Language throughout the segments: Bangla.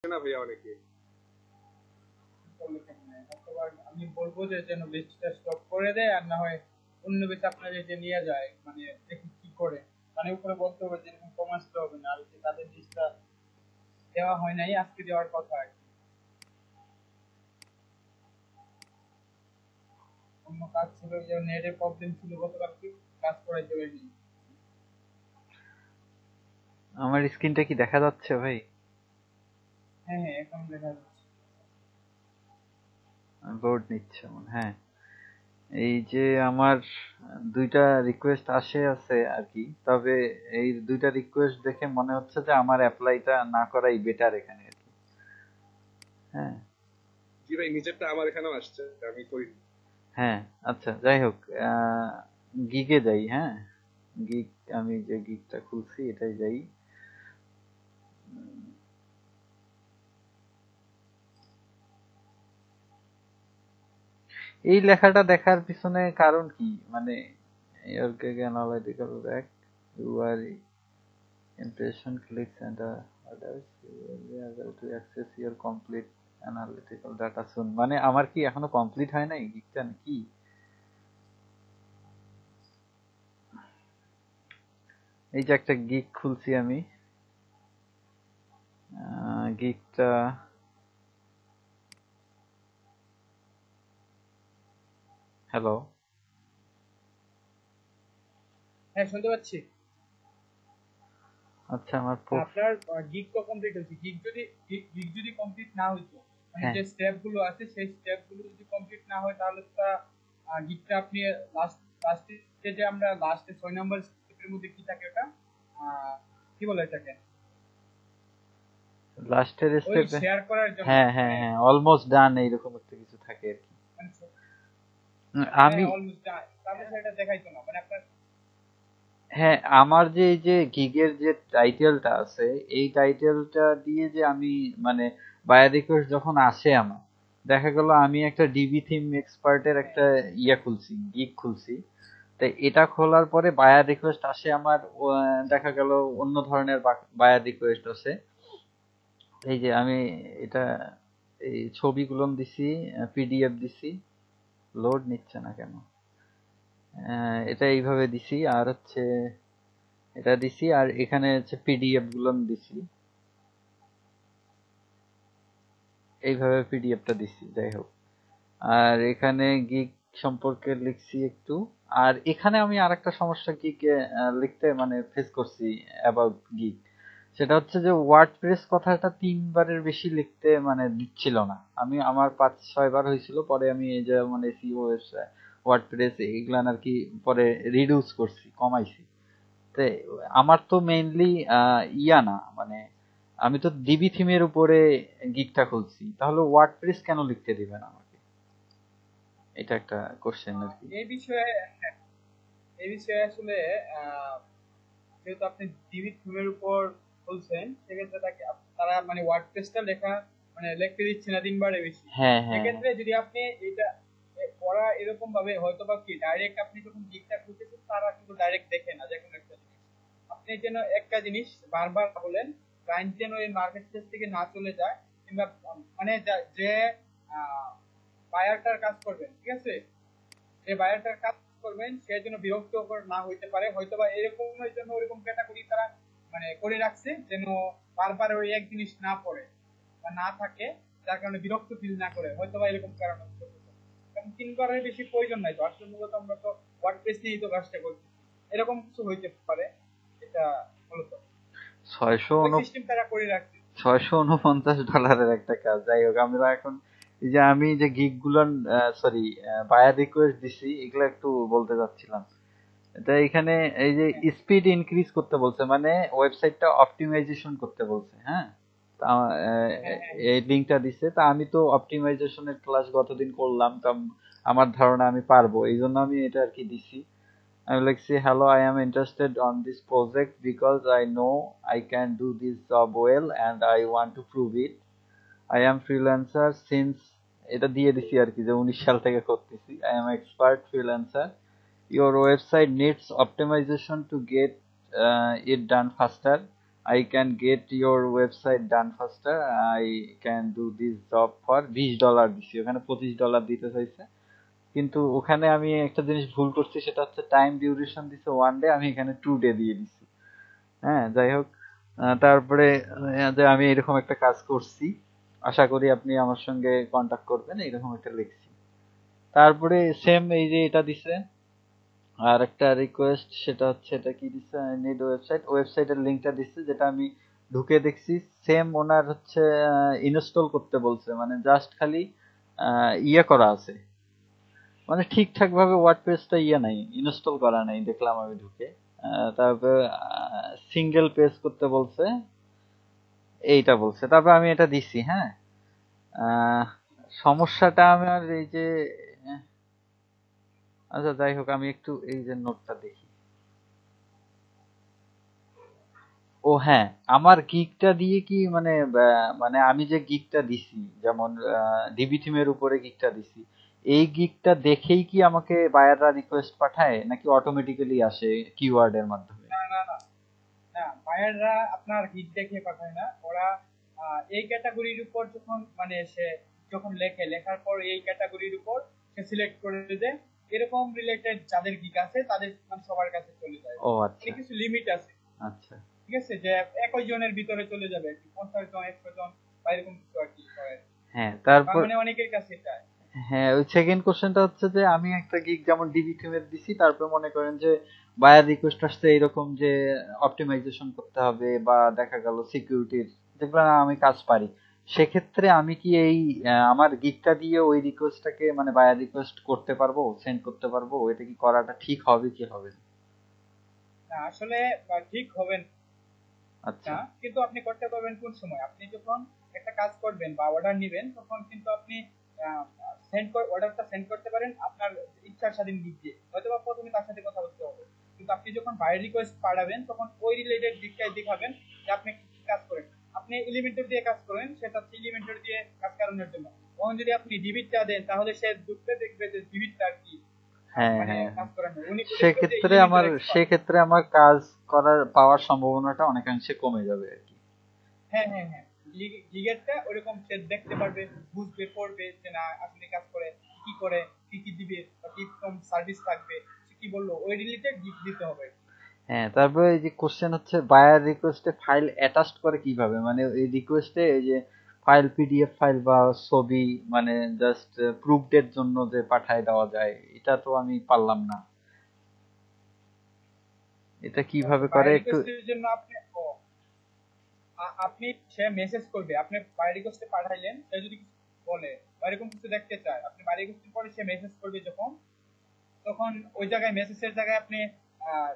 না ভাইয়া অনেকে। আমি বলবো যে যেন বেচটা স্টপ করে দেয়, আর না হয় অন্য বেচ আপনাদের যে নিয়ে যায়, মানে দেখি কি করে, মানে উপরে বলতে হবে যে এরকম কমার্সটা হবে না, আর যে তাদের লিস্টটা দেওয়া হয় নাই, আজকে দেওয়ার কথা আর কি। অন্য কাজ ছিল, যে নেটের প্রবলেম ছিল গতকালকে, কাজ করাইতে পারিনি। আমার স্ক্রিনটা কি দেখা যাচ্ছে ভাই? হ্যাঁ হ্যাঁ, এখন দেখা যাচ্ছে। বোর্ড নিচ্ছে মনে, হ্যাঁ। এই যে আমার দুইটা রিকোয়েস্ট আছে আর কি, তবে এই দুইটা রিকোয়েস্ট দেখে মনে হচ্ছে যে আমার অ্যাপ্লাইটা না করাই বেটার এখানে আর কি। হ্যাঁ জি ভাই, নিচেরটা আমার এখানেও আসছে, আমি করিনি। হ্যাঁ, আচ্ছা যাই হোক, গিগে যাই। হ্যাঁ, গিগ, আমি যে গিগটা খুলছি এটাই যাই। এই লেখাটা দেখার পিছনে কারণ কি? মানে your gig analytical rack, you are impression clicks and others, you will be able to access your complete analytical data soon. মানে আমার কি এখনো কমপ্লিট হয় নাই গিগটা নাকি? এই যে একটা গিগ খুলছি আমি, গিগটা, হ্যালো, হ্যাঁ, শুনতে পাচ্ছি। আচ্ছা আমার আপনার গিগ তো কমপ্লিট হয়েছে। গিগ যদি কমপ্লিট না হইতো, মানে হ্যাঁ, যে স্টেপ গুলো আছে সেই স্টেপ গুলো যদি কমপ্লিট না হয়, তাহলে তো গিগটা আপনি লাস্টে যে আমরা লাস্টে 6 নম্বর স্টেপের মধ্যে কি থাকে ওটা, কি বলে এটাকে, লাস্টের ওই স্টেপে, শেয়ার করার জন্য, হ্যাঁ হ্যাঁ মানে হ্যাঁ, অলমোস্ট ডান এইরকম একটা কিছু থাকে আর কি। মানে হ্যাঁ আমি, অলমোস্ট, তাহলে সেটা দেখাইতো না, মানে আপনার। হ্যাঁ, আমার যে এই যে গিগের যে টাইটেলটা আছে, এই টাইটেলটা দিয়ে যে আমি মানে বায়ার রিকোয়েস্ট যখন আসে আমার, দেখা গেল আমি একটা ডিবি থিম এক্সপার্টের হ্যাঁ একটা ইয়ে খুলছি, গিগ খুলছি। তো এটা খোলার পরে বায়ার রিকোয়েস্ট আসে আমার, দেখা গেল অন্য ধরনের বায়ার রিকোয়েস্ট আসে। এই যে আমি এটা, এই ছবিগুলো দিছি, পিডিএফ দিছি, লোড নিচ্ছে না কেন? এটা এইভাবে দিছি, আর হচ্ছে এটা দিছি, আর এখানে হচ্ছে পিডিএফ গুলো দিছি, এইভাবে পিডিএফটা দিছি। যাই হোক, আর এখানে গিগ সম্পর্কে লিখছি একটু। আর এখানে আমি আরেকটা সমস্যা গিগ লিখতে মানে ফেস করছি অ্যাবাউট গিগ, সেটা হচ্ছে যে ওয়ার্ডপ্রেস কথাটা 3 বারের বেশি লিখতে মানে দিচ্ছিল না। আমি আমার 5-6 বার হয়েছিল, পরে আমি এই যে মানে সিওএস, ওয়ার্ডপ্রেস এইগুলান আর কি পরে রিডিউস করছি, কমাইছি। তে আমার তো মেইনলি ইয়া না, মানে আমি তো ডিবি থিমের উপরে গিগটা খুলছি, তাহলে ওয়ার্ডপ্রেস কেন লিখতে দিবেন আমাকে? এটা একটা কোশ্চেন আর কি। এই বিষয়ে, এই বিষয়ে আসলে আহ, যেহেতু আপনি ডিবি থিমের উপর বলছেন, সেক্ষেত্রে তারা মানে ওয়ার্ডপ্রেসটা লেখা, মানে লিখতে দিচ্ছে না 3 বারে বেশি। হ্যাঁ হ্যাঁ হ্যাঁ, সেক্ষেত্রে যদি আপনি এটা ওরা এরকম ভাবে হয়তো বা কি ডাইরেক্ট আপনি যখন গিগটা খুলতেছেন, তারা কিন্তু ডাইরেক্ট দেখে না যে কোনো একটা জিনিস। আপনি যেন একটা জিনিস বারবার বলেন, ক্লায়েন্ট যেন এই মার্কেট প্লেস থেকে না চলে যায়, কিংবা মানে যে বায়ারটার কাজ করবেন, ঠিক আছে, যে বায়ারটার কাজ করবেন সে যেন বিরক্তকর না হইতে পারে, হয়তোবা এরকমের জন্য ওরকম ক্যাটাগরি তারা মানে করে রাখছে, যেন বারবার ওই এক জিনিস না পড়ে বা না থাকে, যার কারণে বিরক্ত ফিল না করে, হয়তোবা এরকম কারণ হতে পারে। কারণ 3 বারের বেশি প্রয়োজন নাই তো, আসলে মূলত আমরা তো ওয়ার্ডপ্রেস নিয়েই তো কাজটা করছি, এরকম কিছু হইতে পারে। এটা মূলত ছয়শো ওই সিস্টেম তারা করে রাখছে। $649 একটা কাজ। যাই হোক, আমরা এখন এই যে আমি যে গিগ গুলান, সরি, বায়ার রিকোয়েস্ট দিছি, এগুলো একটু বলতে চাচ্ছিলাম। এটা এখানে এই যে হ্যাঁ স্পিড ইনক্রিজ করতে বলছে, মানে ওয়েবসাইটটা অপটিমাইজেশন করতে বলছে। হ্যাঁ, তা হ্যাঁ হ্যাঁ এই লিঙ্কটা দিছে, তা আমি তো অপটিমাইজেশনের ক্লাস গতদিন করলাম, তা আমার ধারণা আমি পারবো, এই জন্য আমি এটা আর কি দিছি। আমি লিখছি, hello, I am interested on this project because I know I can do this job well and I want to prove it. I am freelancer since, এটা দিয়ে দিছি আর কি, যে 19 সাল থেকে করতেছি। I am expert freelancer. Your website needs optimization to get it done faster. I can get your website done faster. I can do this job for $20 দিছি, ওখানে $25 দিতে চাইছে, কিন্তু ওখানে আমি একটা জিনিস ভুল করছি, সেটা হচ্ছে টাইম ডিউরেশন দিছে 1 ডে, আমি এখানে 2 ডে দিয়ে দিছি। হ্যাঁ, যাই হোক, তারপরে যে আমি এরকম একটা কাজ করছি, আশা করি আপনি আমার সঙ্গে কন্টাক্ট করবেন, এরকম একটা লিখছি। তারপরে সেম এই যে এটা দিছে, আর একটা রিকোয়েস্ট, সেটা হচ্ছে এটা কি দিছে, নিড ওয়েবসাইটের লিংকটা দিচ্ছে, যেটা আমি ঢুকে দেখছি সেম ওনার হচ্ছে ইনস্টল করতে বলছে, মানে জাস্ট খালি ইয়ে করা আছে, মানে ঠিকঠাক ভাবে ওয়ার্ডপ্রেসটা ইয়ে নাই, ইনস্টল করা নাই দেখলাম আমি ঢুকে। তারপরে সিঙ্গেল পেজ করতে বলছে, এইটা বলছে, তারপর আমি এটা দিছি। হ্যাঁ, আহ, সমস্যাটা আমার এই যে, আচ্ছা যাই হোক, আমি একটু এই যে নোটটা দেখি। ও হ্যাঁ, আমার গিগটা দিয়ে কি মানে মানে আমি যে গিগটা দিছি, যেমন ডিবি থিমের উপরে গিগটা দিছি, এই গিগটা দেখেই কি আমাকে বায়াররা রিকোয়েস্ট পাঠায়, নাকি অটোমেটিক্যালি আসে কিওয়ার্ডের মাধ্যমে? না না না না, বায়াররা আপনার হিট দেখে পাঠায় না, ওরা এই ক্যাটাগরির উপর যখন মানে সে যখন লেখার পর এই ক্যাটাগরির উপর সে সিলেক্ট করে দেয়, এরকম রিলেটেড যাদের গিগ আছে তাদের মানে সবার কাছে চলে যায়। ও মানে আচ্ছা কিছু লিমিট আছে, আচ্ছা। ঠিক আছে, যে 21 জনের ভিতরে চলে যাবে আর কি, 50 জন 100 জন বা এরকম কিছু আর কি করে। হ্যাঁ, তারপর মানে অনেকের কাছে যায়। হ্যাঁ, ওই সেকেন্ড কোশ্চেনটা হচ্ছে যে আমি একটা গিগ যেমন ডিবি থিমের দিছি, তারপর মনে করেন যে বায়ার রিকোয়েস্ট আসছে এরকম যে অপটিমাইজেশন করতে হবে, বা দেখা গেল সিকিউরিটির, যেগুলো না আমি কাজ পারি, সেক্ষেত্রে আমি কি এই আমার গিগটা দিয়ে ওই রিকোয়েস্টটাকে মানে বায়ার রিকোয়েস্ট করতে পারবো, সেন্ড করতে পারবো? এটা কি করাটা ঠিক হবে কি হবে না? না, আসলে ঠিক হবে আচ্ছা না, কিন্তু আপনি করতে পারবেন কোন সময়, আপনি যখন একটা কাজ করবেন বা অর্ডার নেবেন, তখন কিন্তু আপনি অর্ডারটা সেন্ড করতে পারেন আপনার ইচ্ছার স্বাধীন দিক দিয়ে, হয়তো বা প্রথমে তার সাথে কথা বলতে হবে, কিন্তু আপনি যখন বাই রিকোয়েস্ট পাঠাবেন তখন ওই রিলেটেড দিকটাই দেখাবেন যে আপনি কি কি কাজ করেন। আপনি এলিমেন্টর দিয়ে কাজ করেন, সেটা হচ্ছে এলিমেন্টর দিয়ে কাজ করানোর জন্য, তখন যদি আপনি ডিবিটটা দেন তাহলে সে ঢুকতে দেখবে যে ডিবিটটা আর কি হ্যাঁ মানে হ্যাঁ কাজ হ্যাঁ, করানো, উনি দেখবে যে সেক্ষেত্রে এলিমেন্টর আমার এক্সপার্ট। সেক্ষেত্রে আমার কাজ করার পাওয়ার সম্ভাবনাটা অনেকাংশে কমে যাবে আর কি। হ্যাঁ হ্যাঁ হ্যাঁ, গিগেটটা ওরকম সে দেখতে পারবে, বুঝবে, পড়বে যে না আসলে কাজ করে, কি করে, কি কি দিবে, বা কি রকম সার্ভিস থাকবে, সে কি বললো, ওই রিলেটেড গিগ দিতে হবে। হ্যাঁ, তারপরে এই যে কোশ্চেন হচ্ছে বায়ার রিকোয়েস্টে ফাইল অ্যাটাচড করে কিভাবে, মানে এই রিকোয়েস্টে এই যে ফাইল, পিডিএফ ফাইল বা ছবি, মানে জাস্ট প্রুফড এর জন্য যে পাঠায় দেওয়া যায়, এটা তো আমি পারলাম না, এটা কিভাবে বাই করে একটু? রিকোয়েস্টের জন্য আপনি আপনি সে মেসেজ করবে, আপনি বাই রিকোয়েস্টে পাঠাইলেন, সে যদি কিছু বলে বা এরকম কিছু দেখতে চায়, আপনি বাই রিকোয়েস্টের পরে সে মেসেজ করবে যখন, তখন ওই জায়গায় মেসেজের জায়গায় আপনি আহ,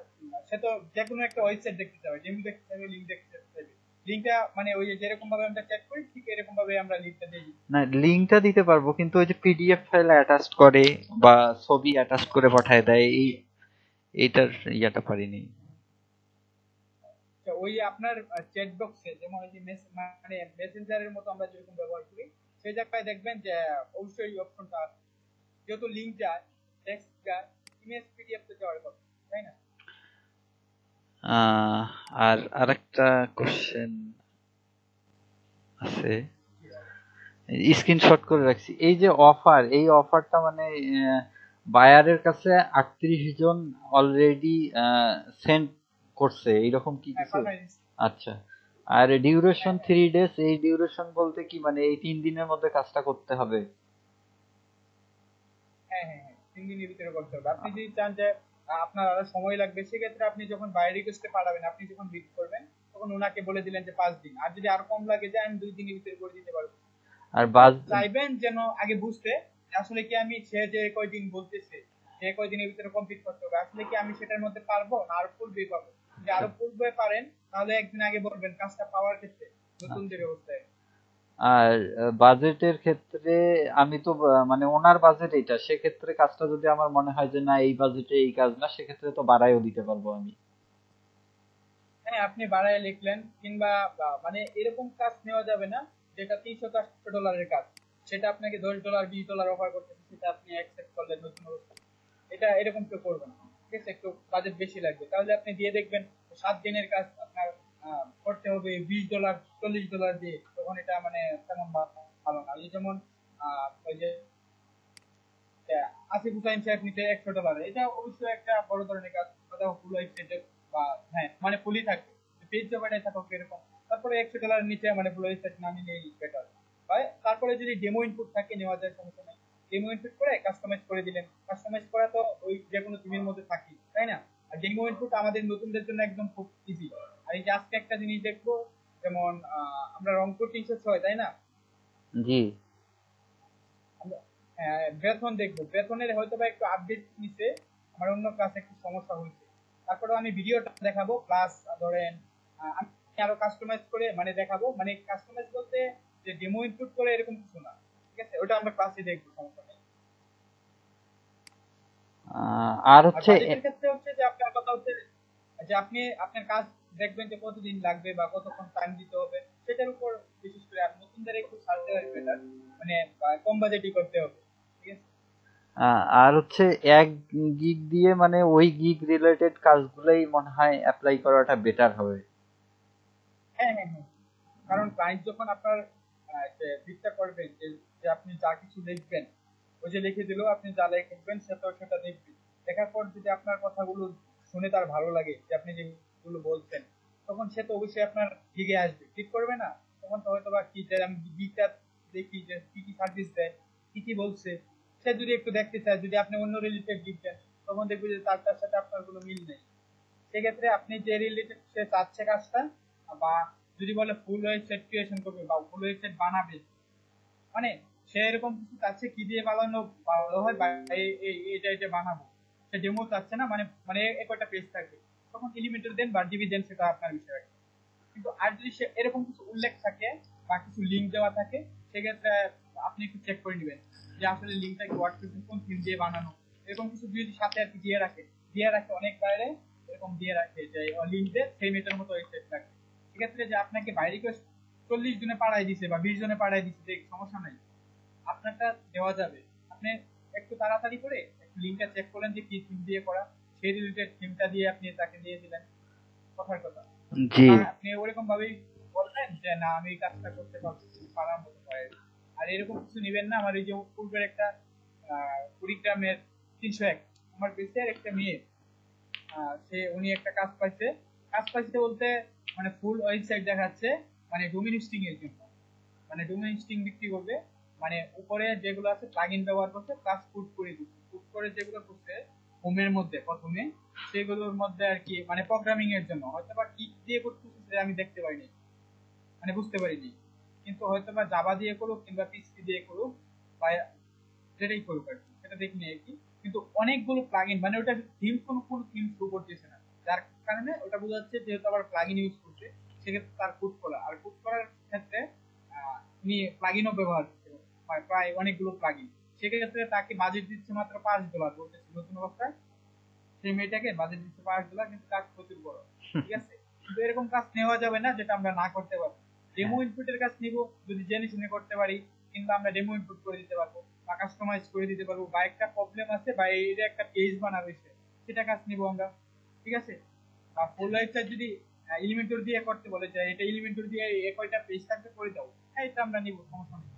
সে তো যে কোনো একটা ওয়েবসাইট দেখতে চাবে, লিঙ্ক দেখতে চাবে, লিঙ্ক দেখতে চাইবে, লিঙ্কটা মানে ওই যেরকম ভাবে আমরা চ্যাট করি ঠিক এরকম ভাবে আমরা লিঙ্কটা দিই। না, লিঙ্কটা দিতে পারবো, কিন্তু ওই যে পিডিএফ ফাইল অ্যাটাচড করে বা ছবি অ্যাটাচড করে পাঠায় দেয়, এই এইটার ইয়াটা পারিনি। তো ওই আপনার চ্যাট বক্সে যেমন ওই যে মানে মেসেঞ্জারের মতো আমরা যেরকম ব্যবহার করি, সেই জায়গায় দেখবেন যে অবশ্যই অপশনটা আছে, যেহেতু লিঙ্ক যায়, টেক্সট যায়, ইমেজ পিডিএফ তো যাওয়ার কথা, তাই না? আহ, আর আরেকটা কোশ্চেন আছে, স্ক্রিনশট করে রাখছি, এই যে অফার, এই অফারটা মানে বায়ারের কাছে 38 জন অলরেডি সেন্ড করছে, এইরকম কি হ্যাঁ, কিছু? পাঠাই দিচ্ছি। আচ্ছা, আর ডিউরেশন হ্যাঁ হ্যাঁ 3 ডেজ, এই ডিউরেশন বলতে কি মানে এই 3 দিনের মধ্যে কাজটা করতে হবে? হ্যাঁ হ্যাঁ হ্যাঁ, 3 দিনের ভিতরে করতে হবে। আপনি যদি চান যে আপনার আরো সময় লাগবে, সেক্ষেত্রে আপনি যখন বাই রিকোয়েস্টে পাঠাবেন, আপনি যখন বিট করবেন তখন ওনাকে বলে দিলেন যে 5 দিন, আর যদি আরো কম লাগে যে আমি 2 দিনের ভিতরে করে দিতে পারবো, আর কিন্তু বাজ চাইবেন যেন আগে বুঝতে যে আসলে কি আমি, সে যে কয়দিন বলতেছে সে কয়দিনের ভিতরে কমপ্লিট করতে হবে, আসলে কি আমি সেটার মধ্যে পারবো না আরো পূর্বেই পাবো। যদি আচ্ছা আরো পূর্বে পারেন তাহলে একদিন আগে বলবেন কাজটা পাওয়ার ক্ষেত্রে আচ্ছা। নতুনদের অবস্থায়। আর বাজেটের ক্ষেত্রে আমি তো মানে ওনার বাজেট এইটা, সেক্ষেত্রে কাজটা যদি আমার মনে হয় যে না এই বাজেটে এই কাজ না, সেক্ষেত্রে তো বাড়াইও দিতে পারবো আমি। হ্যাঁ, আপনি বাড়ায় লিখলেন, কিংবা মানে এরকম কাজ নেওয়া যাবে না যেটা $300-400 কাজ, সেটা আপনাকে $10 $20 অফার করতেছে, সেটা আপনি অ্যাকসেপ্ট করলেন নতুন অবস্থা, এটা এরকম কেউ করবে না। ঠিক আছে, একটু বাজেট বেশি লাগবে, তাহলে আপনি দিয়ে দেখবেন 7 দিনের কাজ আপনার করতে হবে $20 $40 দিয়ে, তখন এটা মানে তেমন ভালো না। এই যেমন ওই যে আসিফ হুসাইন সাহেব নিতে $100, এটা অবশ্যই একটা বড় ধরনের কাজ, কোথাও ফুল ওয়েবসাইটে বা হ্যাঁ মানে ফুলই থাকবে, পেজ জবাটাই থাকুক এরকম। তারপরে $100 নিচে মানে ফুল ওয়েবসাইট না নিলেই বেটার হয়। তারপরে যদি ডেমো ইনপুট থাকে নেওয়া যায়, সমস্যা নেই। ডেমো ইনপুট করে কাস্টমাইজ করে দিলেন, কাস্টমাইজ করা তো ওই যে কোনো থিমের মধ্যে থাকি, তাই না? আর ডেমো ইনপুট আমাদের নতুনদের জন্য একদম খুব ইজি। আর এই যে আজকে একটা জিনিস দেখবো, যেমন আমরা রংপুর 306, তাই না? জি। বেতন দেখবো, বেতনের হয়তো বা একটু আপডেট নিচ্ছে, আমার অন্য ক্লাসে একটু সমস্যা হয়েছে। তারপরে আমি ভিডিওটা দেখাবো, প্লাস ধরেন আমি আরো কাস্টমাইজ করে মানে দেখাবো, মানে কাস্টমাইজ বলতে যে ডেমো ইনপুট করে এরকম কিছু না, ঠিক আছে? ওটা আমরা ক্লাসে দেখবো, সমস্যা নেই। আর আর হচ্ছে বাজেটের ক্ষেত্রে হচ্ছে যে আপনার কথা হচ্ছে যে আপনি আপনার কাজ দেখবেন যে কতদিন লাগবে বা কতক্ষণ টাইম দিতে হবে, সেটার উপর বিশেষ করে। আর নতুনদের একটু ছাড়তে হবে বেটার, মানে কম বাজেটই করতে হবে, ঠিক আছে? আর হচ্ছে 1 গিগ দিয়ে মানে ওই গিগ রিলেটেড কাজগুলোই মনে হয় অ্যাপ্লাই করাটা বেটার হবে। হ্যাঁ হ্যাঁ হ্যাঁ, কারণ ক্লায়েন্ট যখন আপনার যে বিটটা করবেন, যে যে আপনি যা কিছু লিখবেন, ওই যে লিখে দিলেও আপনি যা লিখবেন সেটা দেখবেন। দেখার পর যদি আপনার কথাগুলো শুনে তার ভালো লাগে যে আপনি যেগুলো বলছেন, তখন সে তো অবশ্যই আপনার গিগে আসবে, ঠিক করবে না? তখন তো হয়তো বা কি যে আমি গিগটা দেখি যে কি কি সার্ভিস দেয়, কি কি বলছে, সে যদি একটু দেখতে চায়, যদি আপনি অন্য রিলেটেড গিগ দেন, তখন দেখবে যে তার সাথে আপনার কোনো মিল নেই। সেক্ষেত্রে আপনি যে রিলেটেড সে চাচ্ছে কাজটা, বা যদি বলে ফুল ওয়েবসাইট ক্রিয়েশন করবে বা ফুল ওয়েবসাইট বানাবে, মানে সে এরকম কিছু চাচ্ছে কি দিয়ে বানানো ভালো হয়, বা এটা এটা বানাবো, সে ডেমো চাচ্ছে না, মানে মানে একটা পেজ থাকবে, তখন এলিমেন্টর দেন বা ডিবি দেন, সেটা আপনার বিষয়। কিন্তু আর যদি সে এরকম কিছু উল্লেখ থাকে বা কিছু লিঙ্ক দেওয়া থাকে, সেক্ষেত্রে আপনি একটু চেক করে নেবেন যে আসলে লিঙ্কটা কি ওয়ার্ডপ্রেসে কোন থিম দিয়ে বানানো, এরকম কিছু যদি সাথে আর কি দিয়ে রাখে অনেক বাইরে এরকম দিয়ে রাখে যে লিঙ্ক দিয়ে সেই মেটার মতো ওয়েবসাইট রাখে। সেক্ষেত্রে যে আপনাকে বাইরে রিকোয়েস্ট 40 জনে পাঠাই দিছে বা 20 জনে পাঠাই দিচ্ছে, সমস্যা নাই, আপনারটা দেওয়া যাবে। আপনি একটু তাড়াতাড়ি করে একটু লিঙ্কটা চেক করলেন যে কি থিম দিয়ে করা, সেই রিলেটেড থিমটা দিয়ে আপনি তাকে দিয়ে দিলেন, কথার কথা। জি। আপনি ওরকম ভাবেই বলবেন যে না আমি এই কাজটা করতে পারবো, যদি পারার মতো হয়। আর এরকম কিছু নিবেন না। আমার এই যে পূর্বের একটা কুড়িগ্রামের 301, আমার বেশি একটা মেয়ে, উনি একটা কাজ পাইছে বলতে মানে ফুল ওয়েবসাইট দেখাচ্ছে, মানে ডোমেইন হোস্টিং এর জন্য, মানে ডোমেইন হোস্টিং বিক্রি করবে। মানে উপরে যেগুলো আছে প্লাগইন ব্যবহার করছে, প্লাস পুট করে যেগুলো করছে হোমের মধ্যে প্রথমে, সেগুলোর মধ্যে আর কি মানে প্রোগ্রামিং এর জন্য হয়তো বা কি দিয়ে করতেছে সেটা আমি দেখতে পাইনি, মানে বুঝতে পারিনি। কিন্তু হয়তো বা জাভা দিয়ে করুক কিংবা পিএইচপি দিয়ে করুক বা যেটাই করুক আর কি, সেটা দেখিনি আর কি। কিন্তু অনেকগুলো প্লাগইন, মানে ওটা থিম কোনো থিম শো করতেছে না, যার কারণে ওটা বোঝা যাচ্ছে যেহেতু আবার প্লাগইন ইউজ করছে, সেক্ষেত্রে তার কোড করা, আর কোড করার ক্ষেত্রে উনি প্লাগইনও ব্যবহার করতে হয়, প্রায় অনেকগুলো প্লাগইন। সেক্ষেত্রে তাকে বাজেট দিচ্ছে মাত্র $5 বলতেছে নতুন অবস্থায়। সেই মেয়েটাকে বাজেট দিচ্ছে $5, কিন্তু কাজ প্রচুর বড়, ঠিক আছে? কিন্তু এরকম কাজ নেওয়া যাবে না যেটা আমরা না করতে পারবো। ডেমো ইনপুটের কাজ নিব, যদি জেনে শুনে করতে পারি, কিন্তু আমরা ডেমো ইনপুট করে দিতে পারবো বা কাস্টমাইজ করে দিতে পারবো, বা একটা প্রবলেম আছে বা এটা একটা পেজ বানাবে সে, সেটা কাজ নিব আমরা, ঠিক আছে? বা ফুল ওয়েবসাইট যদি এলিমেন্টর দিয়ে করতে বলে যে এটা এলিমেন্টর দিয়ে কয়টা পেজ থাকবে করে দাও, হ্যাঁ এটা আমরা নিব, সমস্যা নেই।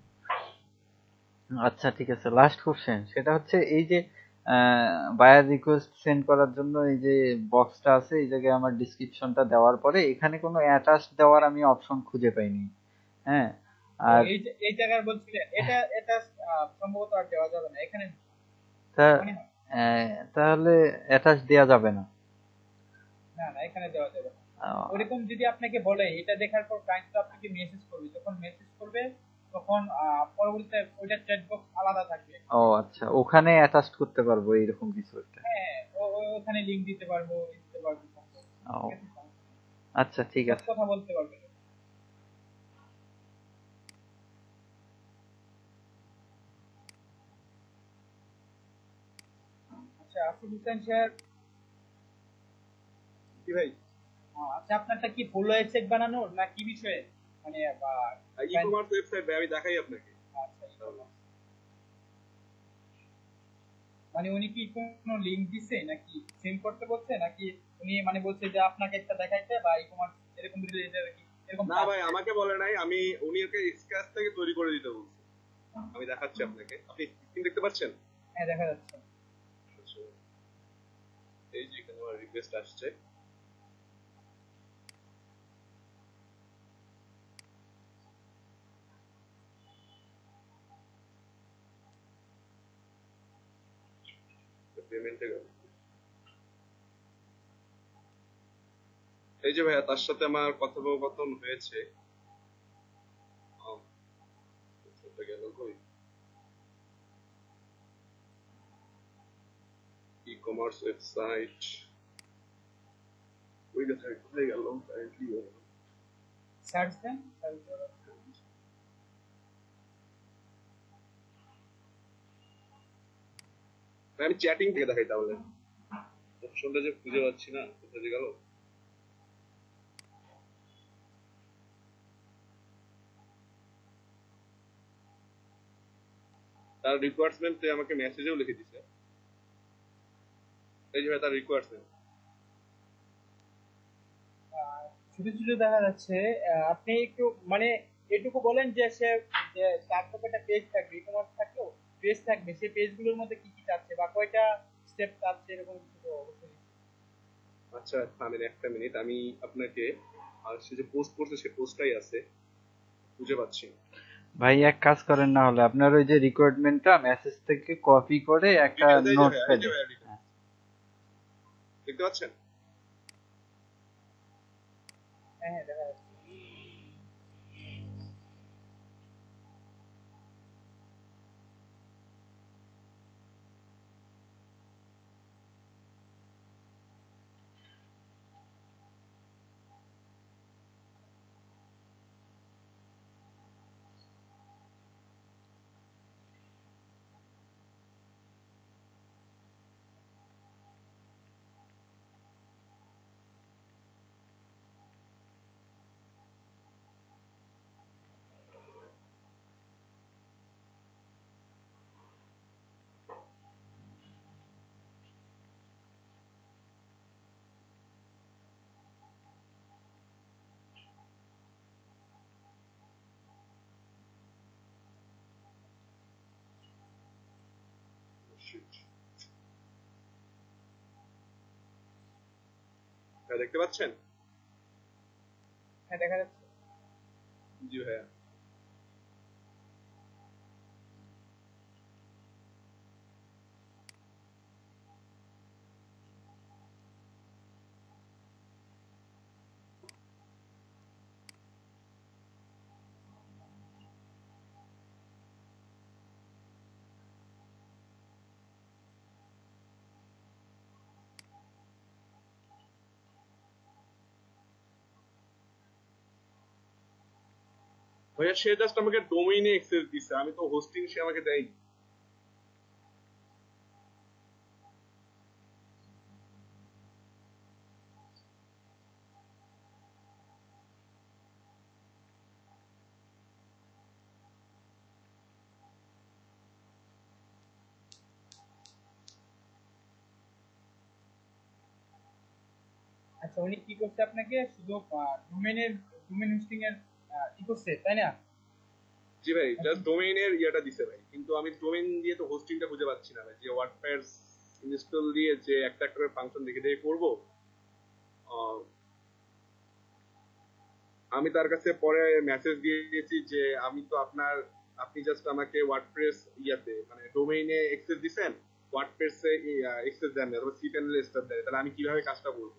আচ্ছা ঠিক আছে, লাস্ট কোশ্চেন সেটা হচ্ছে এই যে বায়ার রিকোয়েস্ট সেন্ড করার জন্য এই যে বক্সটা আছে, এই জায়গায় আমার ডিসক্রিপশনটা দেওয়ার পরে এখানে কোনো অ্যাটাচ দেওয়ার আমি অপশন খুঁজে পাইনি। হ্যাঁ। ও আর এই জায়গায় বলছিলেন, এটা সম্ভবত আর দেওয়া যাবে না এখানে, তা মনে হয়। তাহলে অ্যাটাচ দেওয়া যাবে না? না না, এখানে দেওয়া যাবে না। আহ, ওরকম যদি আপনাকে বলে, এটা দেখার পর ক্লায়েন্ট তো আপনাকে মেসেজ করবে, যখন মেসেজ করবে তখন পরবর্তীতে ওইটা চ্যাট বক্স আলাদা থাকবে। ও আচ্ছা, ওখানে অ্যাটাচ করতে পারবো এইরকম কিছু একটা? হ্যাঁ, ওখানে লিংক দিতে পারবো, দিতে পারবো, ঠিক ও আছে, সমস্যা নেই। আচ্ছা ঠিক সব আছে। কথা বলতে পারবে। আচ্ছা আসিফ হোসেন স্যার, কি ভাই? আচ্ছা আপনারটা কি ফুল ওয়েবসাইট বানানোর না কি বিষয়ে, মানে ই কমার্স ওয়েবসাইট ভাই, আমি দেখাই আপনাকে। আচ্ছা e-commerce। মানে উনি কি কোনো লিংক দিছে নাকি সেন্ড করতে বলছে, নাকি উনি মানে বলছে যে আপনাকে একটা দেখাইতে বা ই কমার্স এরকম রিলেটেড আর কি, এরকম না কাজ ভাই, করে। আমাকে বলে নাই, আমি উনি ওকে স্ক্র্যাচ থেকে তৈরি করে দিতে বলছে। আমি দেখাচ্ছি আপনাকে, আপনি স্ক্রিন দেখতে পাচ্ছেন? হ্যাঁ দেখা যাচ্ছে। আচ্ছা, এই যে এখানে আমার রিকোয়েস্ট আসছে। পেমেন্টে গেল। এই যে ভাইয়া, তার সাথে আমার কথোপকথন হয়েছে। আম, এটা গেল কই? ই কমার্স ওয়েবসাইট, ওই কোথায় কোথায় গেল কারেন্টলি? সার্চ দেন, সার্চ করে। আমি চ্যাটিং থেকে দেখাই তাহলে, অপশনটা যে খুঁজে পাচ্ছি না, কোথায় যে গেল। তার রিকোয়ারমেন্ট আমাকে মেসেজেও লিখে দিছে। এই যে ভাই তার রিকোয়ারমেন্ট। ছোট ছোট দেখা যাচ্ছে। আপনি একটু মানে এটুকু বলেন যে সে, যে তার তো একটা পেজ থাকবে, ই কমার্স থাকলেও পেজ থাকবে, সেই পেজগুলোর মধ্যে কি কি চাচ্ছে বা কয়টা স্টেপ চাচ্ছে এরকম কিছু তো অবশ্যই। আচ্ছা থামেন একটা মিনিট, আমি আপনাকে, আর সে যে পোস্ট করছে সে পোস্টটাই আছে, খুঁজে পাচ্ছি না। ভাই এক কাজ করেন না হলে আপনার ওই যে রিকোয়ারমেন্টটা মেসেজ থেকে কপি করে একটা ডিটেলস এই যে ভাইয়া, এই যে নোটপ্যাডে। ভাইয়া ডিটেলস দেখতে পাচ্ছেন? হ্যাঁ হ্যাঁ দেখা যাচ্ছে। হ্যাঁ দেখতে পাচ্ছেন? হ্যাঁ দেখা যাচ্ছে। জি ভাইয়া। ভাইয়া সে জাস্ট আমাকে ডোমেইনে অ্যাক্সেস দিছে, আমি তো হোস্টিং সে আমাকে দেয়নি। আচ্ছা উনি কি করছে আপনাকে শুধু ডোমেনের, ডোমেন হোস্টিং এর কি করছে তাই না? জি ভাই, জাস্ট ডোমেইনের ইয়েটা দিছে ভাই, কিন্তু আমি ডোমেইন দিয়ে তো হোস্টিংটা খুঁজে পাচ্ছি না ভাই। যে ওয়ার্ডপ্রেস ইনস্টল দিয়ে যে একটা একটা করে ফাংশন দেখে দেখে করবো, আহ, আমি তার কাছে পরে মেসেজ দিয়ে দিয়েছি যে আমি তো আপনার, আপনি জাস্ট আমাকে ওয়ার্ডপ্রেস ইয়াতে মানে ডোমেইনে অ্যাক্সেস দিছেন, ওয়ার্ডপ্রেসে অ্যাক্সেস দেন না, তবে সি প্যানেলে স্টার দেয়, তাহলে আমি কিভাবে কাজটা করবো?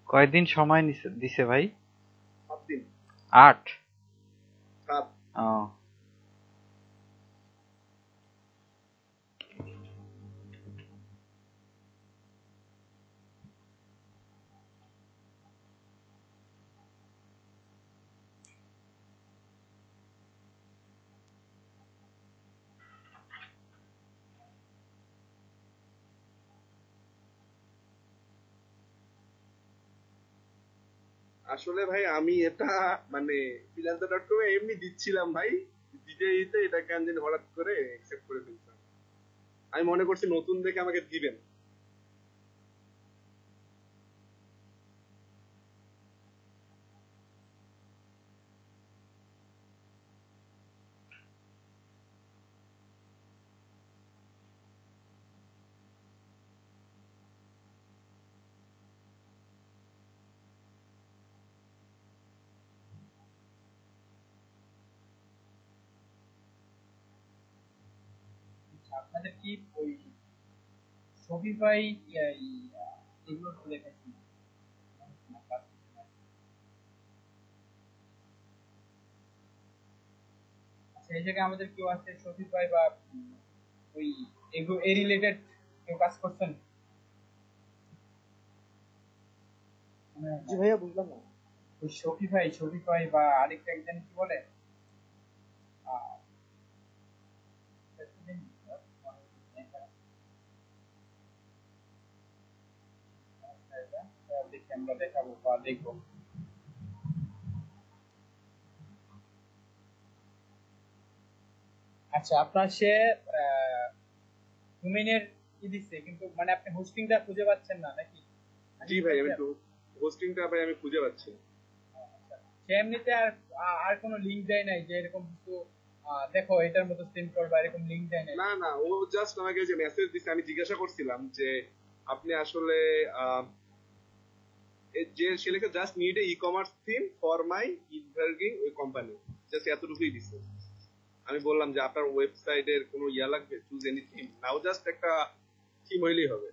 কয়দিন সময় দিছে ভাই? 7 দিন। 8? 7। ও আসলে ভাই আমি এটা মানে freelancer.com এ এমনি দিচ্ছিলাম ভাই, দিতে দিতে এটা কেন জানি হঠাৎ করে অ্যাকসেপ্ট করে ফেলছিলাম। আমি মনে করছি নতুন দেখে আমাকে দিবেন। আচ্ছা, আপনাদের কি ওই শপিফাই এগুলো তো দেখাচ্ছি। আচ্ছা, এই জায়গায় আমাদের কেউ আছে শপিফাই বা ওই এগুলো এই রিলেটেড কেউ কাজ করছেন? জি ভাইয়া, বুঝলাম না। ওই শপিফাই বা আরেকটা একজন কি বলে আহ, দেখি আমরা দেখাবো বা দেখবো। আচ্ছা, আপনার সে ডোমেইনের কি দিচ্ছে, কিন্তু মানে আপনি হোস্টিংটা খুঁজে পাচ্ছেন না নাকি? জি ভাই, আমি একটু হোস্টিংটা ভাই আমি খুঁজে পাচ্ছি না। আচ্ছা, সে এমনিতে আর আর কোনো লিংক দেয় নাই যে এরকম কিছু দেখো এটার মতো সেন্ড করবা, এরকম লিংক দেয় নাই? না না, ও জাস্ট আমাকে যে মেসেজ দিছে, আমি জিজ্ঞাসা করছিলাম যে আপনি আসলে যে সে লিখে just need a e commerce theme for my ইনভার্গিং ওই কোম্পানি, জাস্ট এতটুকুই দিছে। আমি বললাম যে আপনার ওয়েবসাইটের কোনো ইয়া লাগবে, চুজ এনি থিম, নাও জাস্ট একটা থিম হইলেই হবে।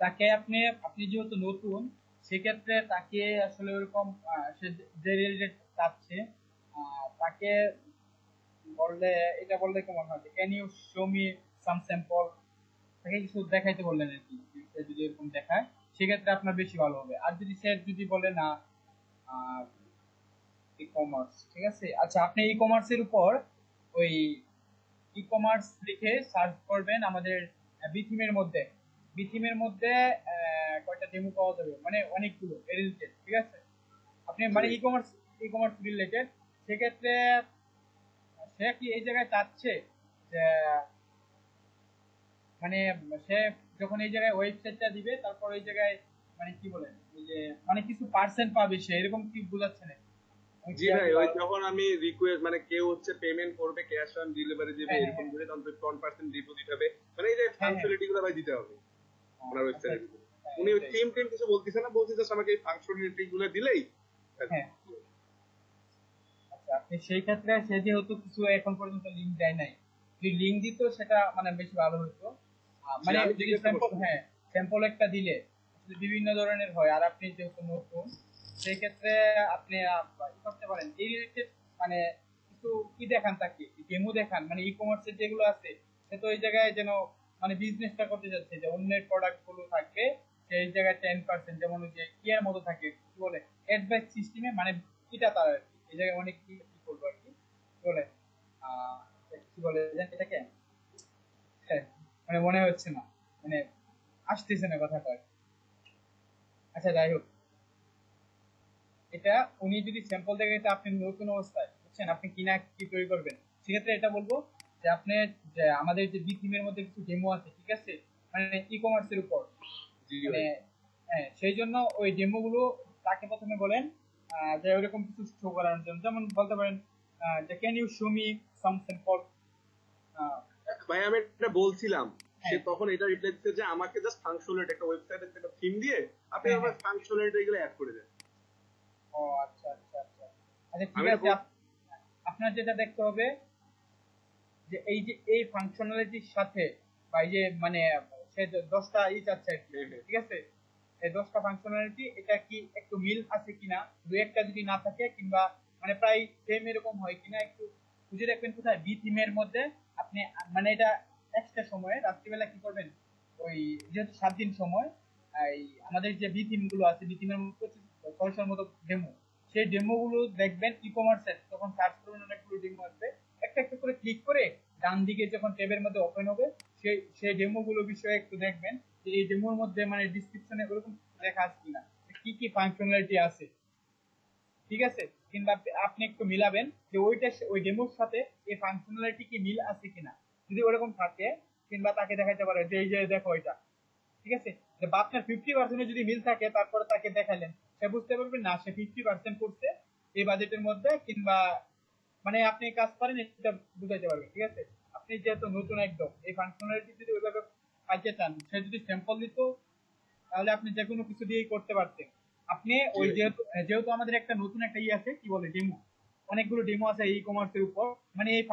তাকে আপনি আপনি যেহেতু নতুন, সেক্ষেত্রে তাকে আসলে ওরকম সে যে রিলেটেড চাচ্ছে তাকে বললে, এটা বললে কেমন হয়, can you show me some sample, তাকে কিছু দেখাইতে বললেন আর কি। সে যদি এরকম দেখায় সেক্ষেত্রে আপনার বেশি ভালো হবে। আর যদি সে যদি বলে না ই কমার্স, ঠিক আছে। আচ্ছা, আপনি ই কমার্সের উপর ওই ই কমার্স লিখে সার্চ করবেন আমাদের বিথিমের মধ্যে। বিথিমের মধ্যে কয়টা ডেমো পাওয়া যাবে, মানে অনেকগুলো রিলেটেড, ঠিক আছে। আপনি মানে ই কমার্স রিলেটেড, সেক্ষেত্রে সে কি এই জায়গায় চাচ্ছে যে মানে সে যখন এই জায়গায় ওয়েবসাইটটা দিবে তারপর ওই জায়গায় মানে কি বলে ওই যে মানে কিছু পার্সেন্ট পাবে সে, এরকম কি বোঝাচ্ছে নাকি? আমি জি কি আর ভাই, কি ওই ভালো? যখন আমি রিকোয়েস্ট মানে কেউ হচ্ছে পেমেন্ট করবে, ক্যাশ অন ডেলিভারি দিবে হ্যাঁ, হ্যাঁ, এরকম হ্যাঁ, করে, তখন 1% ডিপোজিট হবে, মানে এই যে হ্যাঁ, হ্যাঁ, ফাংশনালিটি গুলো ভাই দিতে হবে ওনার আচ্ছা, ওয়েবসাইটে। হ্যাঁ, উনি ওই এটাই। থিম টিম কিছু বলতেছে না, বলছে জাস্ট আমাকে এই ফাংশনালিটি গুলো দিলেই হ্যাঁ, আচ্ছা, আপনি সেই ক্ষেত্রে সে যেহেতু কিছু এখন পর্যন্ত লিঙ্ক দেয় নাই, যদি লিঙ্ক দিত সেটা মানে বেশি ভালো হতো। যে মানে আমি যদি জিজ্ঞাসা স্যাম্পল, করছি। হ্যাঁ, স্যাম্পল একটা দিলে আসলে বিভিন্ন ধরনের হয়। আর আপনি যেহেতু নতুন, সেই ক্ষেত্রে আপনি ই করতে পারেন এই রিলেটেড, মানে কিছু কি দেখান তাকে, ডেমো দেখান, মানে ই কমার্সের যেগুলো আছে। সে তো ওই জায়গায় যেন মানে বিজনেসটা করতে যাচ্ছে যে অন্যের প্রোডাক্ট গুলো থাকবে সেই জায়গায় 10%, যেমন ওই যে ইয়ার মতো থাকে কি বলে অ্যাডভাইস সিস্টেমে, মানে কিটা তার আর কি। এই জায়গায় অনেক কি কি করবো আর কি, কি বলে আহ কি বলে জানেন এটাকে? হ্যাঁ, মানে মনে হচ্ছে না, মানে আসতেছে না কথাটা আর কি। আচ্ছা, যাই হোক, এটা উনি যদি স্যাম্পল দেখে, এটা আপনি নতুন অবস্থায় বুঝছেন আপনি কিনা কি তৈরি করবেন, সেক্ষেত্রে এটা বলবো যে আপনি যে আমাদের যে বি থিমের মধ্যে কিছু ডেমো আছে, ঠিক আছে, মানে ই কমার্সের উপর, জি মানে ভাই। হ্যাঁ, সেই জন্য ওই ডেমো গুলো তাকে প্রথমে বলেন যে ওইরকম কিছু শো করানোর জন্য, যেমন বলতে পারেন যে can you show me some sample. ভাই আমি এটা বলছিলাম, সে হ্যাঁ, তখন এটা রিপ্লাই দিচ্ছে যে আমাকে জাস্ট ফাংশনালিটি একটা ওয়েবসাইটের একটা থিম দিয়ে আপনি হ্যাঁ, আমার হ্যাঁ। ফাংশনালিটি গুলো অ্যাড করে দেন। ও আচ্ছা, আচ্ছা, আচ্ছা। আচ্ছা, ঠিক আমি এটা আছে। আপনার যেটা দেখতে হবে যে এই যে এই ফাংশনালিটির সাথে বা এই যে মানে সে 10টা ই চাচ্ছে আর কি, হ্যাঁ হ্যাঁ। ঠিক আছে। এই 10টা ফাংশনালিটি এটা কি একটু মিল আছে কিনা, দু একটা যদি না থাকে কিংবা মানে প্রায় সেম এরকম হয় কিনা একটু খুঁজে দেখবেন কোথায় বি থিমের মধ্যে। আপনি মানে এটা এক্সট্রা সময়ে রাত্রিবেলা কি করবেন, ওই যেহেতু 7 দিন সময়, এই আমাদের যে বি থিম গুলো আছে, বি থিমের 600-র মতো ডেমো, সেই ডেমো গুলো দেখবেন ই কমার্সের, তখন সার্চ করবেন অনেকগুলো ডেমো আসবে, একটা একটা করে ক্লিক করে ডান দিকে যখন ট্যাবের মধ্যে ওপেন হবে সেই সেই ডেমো গুলো বিষয়ে একটু দেখবেন যে এই ডেমোর মধ্যে মানে ডিসক্রিপশনে ওরকম লেখা আছে কিনা, কি কি ফাংশনালিটি আছে, ঠিক আছে, কিংবা আপনি একটু মিলাবেন যে ওইটা ওই ডেমোর সাথে এই ফাংশনালিটি কি মিল আছে কিনা। যদি ওরকম থাকে, কিংবা তাকে দেখাতে পারে যে এই যে দেখো এটা, ঠিক আছে, যে বা আপনার 50% যদি মিল থাকে তারপরে তাকে দেখালেন, সে বুঝতে পারবে না সে 50% করছে এই বাজেটের মধ্যে, কিংবা মানে আপনি কাজ করেন এটা বুঝাইতে পারবেন, ঠিক আছে। আপনি যেহেতু নতুন একদম এই ফাংশনালিটি যদি ওইভাবে পাইতে চান, সে যদি স্যাম্পল দিত তাহলে আপনি যে কোনো কিছু দিয়েই করতে পারতেন। আপনি জি ওই ভাই। যেহেতু যেহেতু আমাদের একটা নতুন একটা আছে কি বলে ডেমো, অনেকগুলো ডেমো আছে ই কমার্সের উপর, মানে এই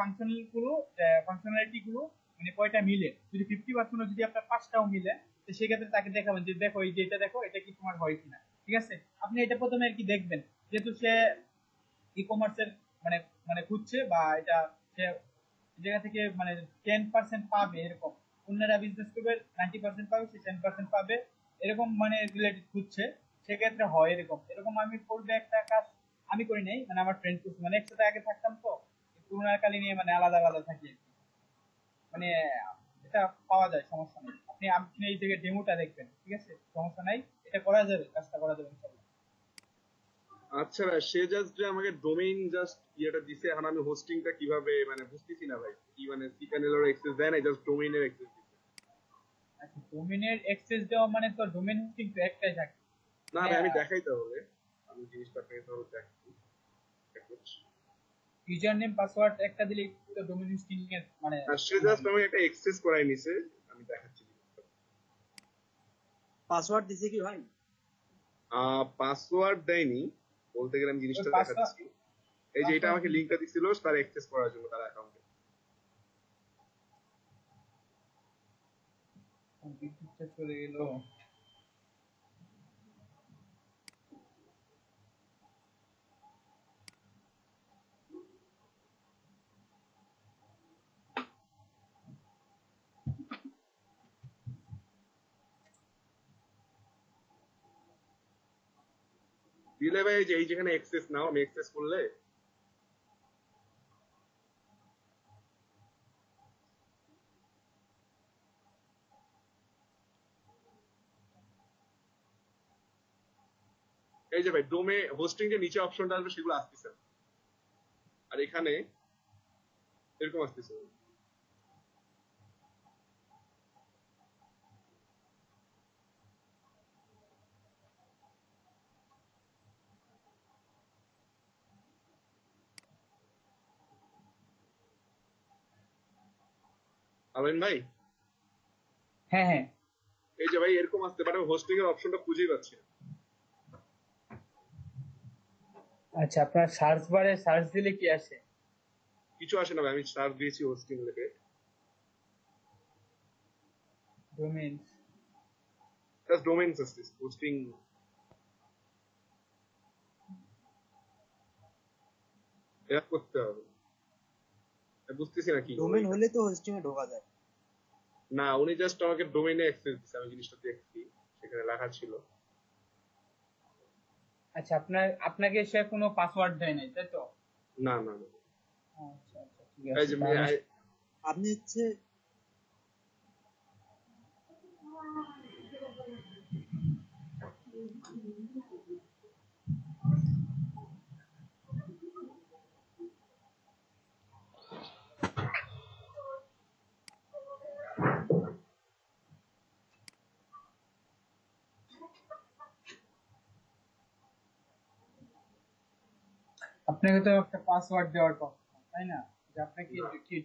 ফাংশনালিটি গুলো মানে কয়টা মিলে, যদি 50% যদি আপনার 5টাও মিলে, তো সেক্ষেত্রে তাকে দেখাবেন যে দেখো এই যে এটা দেখো এটা কি তোমার হয় কিনা, ঠিক আছে। আপনি এটা প্রথমে আর কি দেখবেন, যেহেতু সে ই কমার্সের মানে মানে খুঁজছে, বা এটা সে জায়গা থেকে মানে 10% পাবে এরকম, অন্যরা বিজনেস করবে 90% পাবে, সে 10% পাবে, এরকম মানে রিলেটেড খুঁজছে, সেক্ষেত্রে হয় এরকম এরকম আমি করবে একটা কাজ আমি করি নাই, মানে আমার ফ্রেন্ড করছে, মানে একসাথে আগে থাকতাম তো, করোনা কালে নিয়ে মানে আলাদা আলাদা থাকি আর কি। মানে এটা পাওয়া যায়, সমস্যা নেই, আপনি আপনি এই জায়গায় ডেমোটা দেখবেন, ঠিক আছে, সমস্যা নাই, এটা করা যাবে, কাজটা করা যাবে ইনশাআল্লাহ। আচ্ছা ভাই, সে জাস্ট যে আমাকে ডোমেইন জাস্ট ইয়েটা দিছে, এখন আমি হোস্টিংটা কিভাবে মানে বুঝতেছি না ভাই, কি মানে cPanel এর অ্যাক্সেস দেয় না, জাস্ট ডোমেইনের অ্যাক্সেস দিছে। আচ্ছা, ডোমেনের অ্যাক্সেস দেওয়া মানে তো ডোমেন কিন্তু একটাই থাকে, না মানে ভাই, আমি দেখাই তাহলে, আমি জিনিসটা আপনাকে তাহলে দেখাচ্ছি। ইউজার নেম পাসওয়ার্ড একটা দিলেই তো ডোমেন হোস্টিং এর মানে আর সে জাস্ট আমাকে একটা অ্যাক্সেস করাই নিছে, আমি দেখাচ্ছি জিনিসটা। পাসওয়ার্ড দিছে কি ভাই? পাসওয়ার্ড দেয়নি, বলতে গেলে আমি ওই জিনিসটা পাসওয়ার্ড দেখাচ্ছি। এই যে এটা পাসওয়ার্ড আমাকে লিংকটা দিছিল তার অ্যাক্সেস করার জন্য তার অ্যাকাউন্টে। বিদ্যুৎটা চলে গেল। দিলে ভাই, এই যে এই যেখানে অ্যাক্সেস নাও, আমি অ্যাক্সেস করলে এই যে ভাই ডোমে হোস্টিং যে নিচে অপশনটা আসবে সেগুলো আসতেছে না। আর এখানে এরকম আসতেছে। আমিন ভাই, হ্যাঁ হ্যাঁ। এই যে ভাই এরকম আসতে পারে, হোস্টিং এর অপশনটা খুঁজেই পাচ্ছি না। আচ্ছা, আপনার সার্চ বারে সার্চ দিলে কি আসে? কিছু আসে না ভাই, আমি সার্চ দিয়েছি হোস্টিং লিখে, ডোমেইনস। জাস্ট ডোমেইনস আসতেছে, হোস্টিং এটা করতে হবে। আমি বুঝতেছি না কি হবে ডোমেন এটা। হলে তো হোস্টিং এ ঢোকা যায়। না, উনি জাস্ট আমাকে ডোমেইনে অ্যাক্সেস দিচ্ছে, আমি জিনিসটা দেখছি সেখানে লেখা ছিল। আচ্ছা, আপনাকে সে কোনো পাসওয়ার্ড দেয় নাই, তাই তো? না না না, আচ্ছা আচ্ছা, ঠিক এই আছে যে তাহলে। আপনি হচ্ছে আপনাকে তো একটা পাসওয়ার্ড দেওয়ার কথা, তাই না? যে আপনাকে না। কি,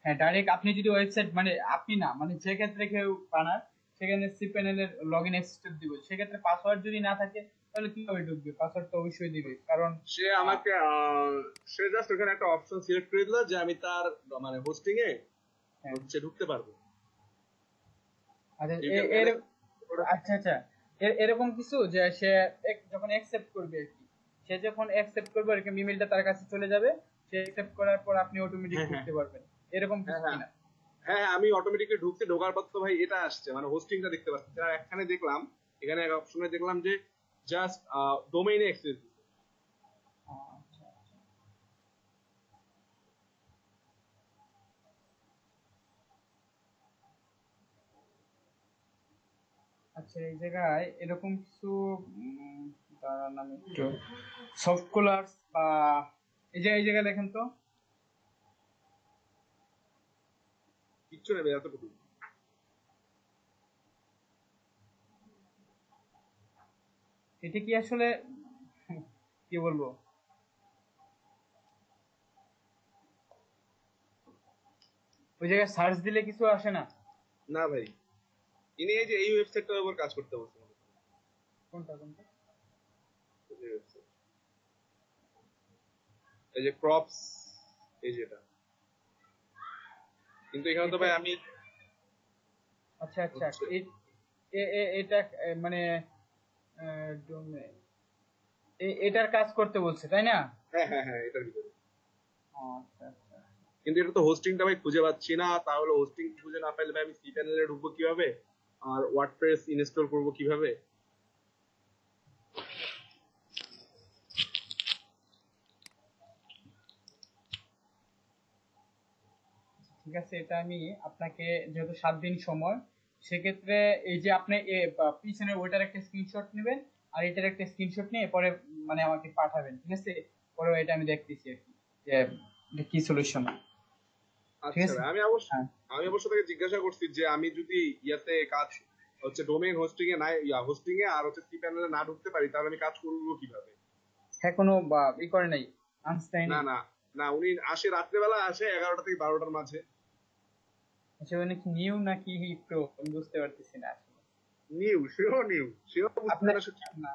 হ্যাঁ, ডাইরেক্ট আপনি যদি ওয়েবসাইট মানে আপনি না মানে যে ক্ষেত্রে কেউ বানায় সেখানে সিপ্যানেল এর লগইন অ্যাক্সেস দিবে, সেক্ষেত্রে পাসওয়ার্ড যদি না থাকে তাহলে কিভাবে ঢুকবে? পাসওয়ার্ড তো অবশ্যই দিবে, কারণ সে আমাকে সে জাস্ট ওখানে একটা অপশন সিলেক্ট করে দিল যে আমি তার মানে হোস্টিং এ হ্যাঁ। হচ্ছে ঢুকতে পারবো। আচ্ছা You can manage ওটা- আচ্ছা আচ্ছা, এরকম কিছু যে সে যখন অ্যাকসেপ্ট করবে আর কি, সে যখন অ্যাকসেপ্ট করবে আর কি ইমেলটা তার কাছে চলে যাবে, সে অ্যাকসেপ্ট করার পর আপনি অটোমেটিক হ্যাঁ হ্যাঁ ঢুকতে পারবেন, এরকম হ্যাঁ কিছু হ্যাঁ কিনা? হ্যাঁ হ্যাঁ, আমি অটোমেটিকলি ঢুকছি, ঢোকার পর তো ভাই এটা আসছে মানে হোস্টিংটা দেখতে পাচ্ছি। আর এখানে দেখলাম, এখানে এক অপশনে দেখলাম যে জাস্ট ডোমেইনে অ্যাক্সেস দিচ্ছে। আচ্ছা আচ্ছা। আচ্ছা এই জায়গায় এরকম কিছু দাঁড়ান আমি একটু সফট কুলার্স বা এই জায়গায় দেখেন তো কিচ্ছু নেই ভাই, এতটুকু। এটা কি আসলে কি বলবো, ওই জায়গায় সার্চ দিলে কিছু আসে না? না ভাই, ইনি এই যে এই ওয়েবসাইটটার উপর কাজ করতে বলছেন। কোনটা কোনটা? এই যে website, এই যে ক্রপস, এই যেটা। কিন্তু এখানে তো ভাই আমি আচ্ছা আচ্ছা হচ্ছে এটা মানে domain, এটার কাজ করতে বলছে তাই না? হ্যাঁ হ্যাঁ হ্যাঁ, এটার ভিতরে। ও, আচ্ছা আচ্ছা। কিন্তু এটা তো হোস্টিংটা ভাই খুঁজে পাচ্ছি না। তাহলে হোস্টিং খুঁজে না পেলে ভাই আমি cPanel এ ঢুকবো কিভাবে, আর ওয়ার্ডপ্রেস ইনস্টল করবো কিভাবে? ঠিক আছে, এটা আমি আপনাকে, যেহেতু 7 দিন সময়, সেক্ষেত্রে এই যে আপনি পিছনের ওইটার একটা স্ক্রিনশট নেবেন আর এটার একটা স্ক্রিনশট নিয়ে পরে মানে আমাকে পাঠাবেন, ঠিক আছে? পরে এটা আমি দেখতেছি আর কি যে এটা কি সলিউশন, ঠিক আচ্ছা আছে? ভাই, হ্যাঁ আমি অবশ্য তাকে জিজ্ঞাসা করছি যে আমি যদি ইয়াতে কাজ হচ্ছে ডোমেইন হোস্টিং এ না, হোস্টিং এ আর হচ্ছে cPanel এ না ঢুকতে পারি, তাহলে আমি কাজ করবো কিভাবে? হ্যাঁ, কোনো ই করে নাই, আনস্টাইনি? না না না, উনি আসে রাত্রেবেলা, আসে 11টা থেকে 12টার মাঝে। আচ্ছা, মানে কি নিউ নাকি প্রো আমি বুঝতে পারতেছি না আসলে। সেও বুঝতে আপনার না সে কি- না,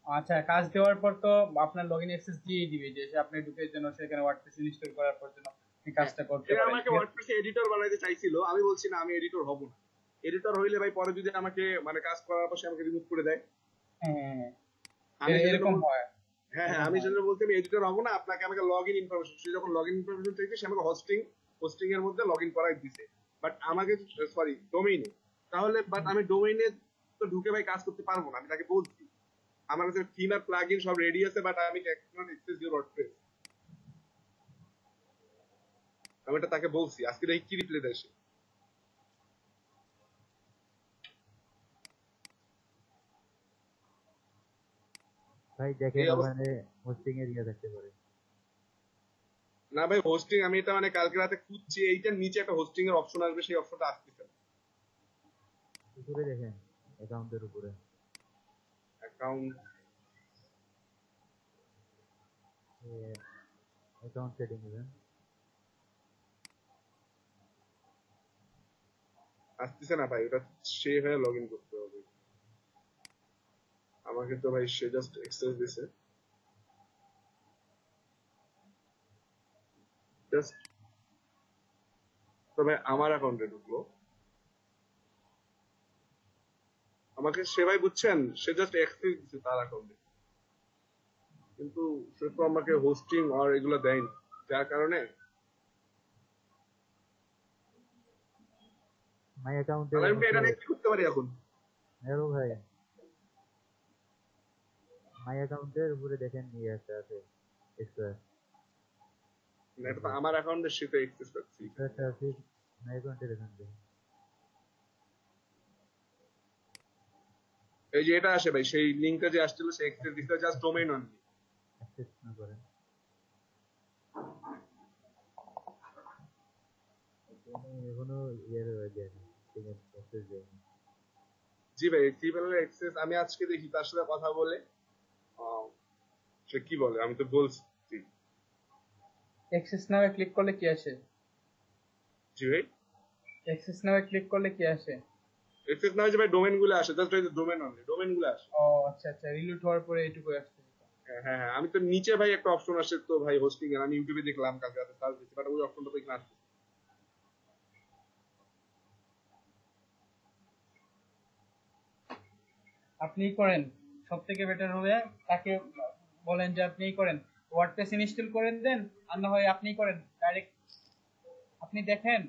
আচ্ছা, কাজ দেওয়ার পর তো আপনার লগইন অ্যাক্সেস দিয়ে দিবে যে সে আপনি ঢুকে যেন সেখানে ওয়ার্ডপ্রেস ইনস্টল করার পর যেন আপনি হ্যাঁ, কাজটা করতে সে পারেন, আমাকে ঠিক আছে? ওয়ার্ডপ্রেসে এডিটর বানাইতে চাইছিল। আমি বলছি না, আমি এডিটর হব না। এডিটর হইলে ভাই পরে যদি আমাকে মানে কাজ করার পর সে আমাকে রিমুভ করে দেয়। হ্যাঁ হ্যাঁ, হ্যাঁ। আমি সেজন্য এরকম বল হয়, হ্যাঁ হ্যাঁ, এরকম আমি হয়। সেজন্য বলছি আমি এডিটর হব না, আপনাকে আমাকে লগ ইন ইনফরমেশন, সে যখন লগ ইন ইনফরমেশন চাইছে সে আমাকে হোস্টিং এর মধ্যে লগ ইন করাই দিছে, বাট আমাকে সরি ডোমেইনে। তাহলে বাট আমি ডোমেইনে তো ঢুকে ভাই কাজ করতে পারবো না। আমি তাকে বলছি আমার কাছে থিম আর প্লাগ ইন সব রেডি আছে, বাট আমি ক্যান অ্যাক্সেস ইউর ওয়ার্ডপ্রেস। আমি এটা তাকে বলছি, আজকে দেখি কি রিপ্লাই দেয় সে। ভাই দেখেন এই অবস্থা। ওখানে হোস্টিং এর ইয়ে থাকতে পারে। না ভাই, হোস্টিং আমি এটা মানে কালকে রাতে খুঁজছি, এইটার নিচে একটা হোস্টিং এর অপশন আসবে, সেই অপশনটা আসতেছে না। উপরে দেখেন, অ্যাকাউন্টের উপরে অ্যাকাউন্ট, অ্যাকাউন্ট সেটিং দেন। আসতেছে না ভাই, ওটা সে হয়ে লগ ইন করতে হবে আমাকে। তো ভাই সে জাস্ট অ্যাক্সেস দিছে, জাস্ট তো ভাই আমার অ্যাকাউন্টে ঢুকলো। আমাকে সে ভাই বুঝছেন, সে জাস্ট অ্যাক্সেস দিছে তার অ্যাকাউন্টে, কিন্তু সে তো আমাকে হোস্টিং আর এগুলো দেয়নি, যার কারণে মাই অ্যাকাউন্টের আমি এটা নিচে। নিয়ে কি করতে পারি এখন? হ্যালো ভাই, মাই অ্যাকাউন্টের উপরে দেখেন ইয়ে একটা আছে, এক্সট্রা না, এটা তো আমার অ্যাকাউন্টে, সে তো অ্যাক্সেস পাচ্ছি। একটা আছে। মাই অ্যাকাউন্টের এখান দেখেন, এই যে এটা আসে ভাই, সেই লিঙ্কটা যে আসছিল সে অ্যাক্সেস দিছে জাস্ট ডোমেইন অনলি। অ্যাক্সেস না করেন। এখনো ইয়ে রয়ে যায়নি, ঠিক আছে, অ্যাক্সেস দেয়নি। জি ভাই, cPanel এর অ্যাক্সেস আমি আজকে দেখি তার সাথে কথা বলে। আহ, সে কি বলে আমি তো বলছি। অ্যাক্সেস নাও ক্লিক করলে কি আসে? জি ভাই, অ্যাক্সেস নাও ক্লিক করলে কি আসে? অ্যাক্সেস না হয়েছে ভাই, ডোমেইন গুলো আসে, জাস্ট ডোমেইন অনলি, ডোমেইন গুলো আসে। ও আচ্ছা আচ্ছা, রিলোড হওয়ার পরে এইটুকু আসছে। হ্যাঁ হ্যাঁ হ্যাঁ, আমি তো নিচে ভাই একটা অপশন আসে তো ভাই হোস্টিং এর, আমি ইউটিউবে দেখলাম কালকে রাতে সার্চ দিচ্ছি, বাট ওই অপশনটা তো এখানে আসছে। আপনি করেন, সব থেকে বেটার হবে তাকে বলেন যে আপনি করেন, ওয়ার্ডপ্রেস ইনস্টল করে দেন, আর না হয় আপনি করেন ডাইরেক্ট। আপনি দেখেন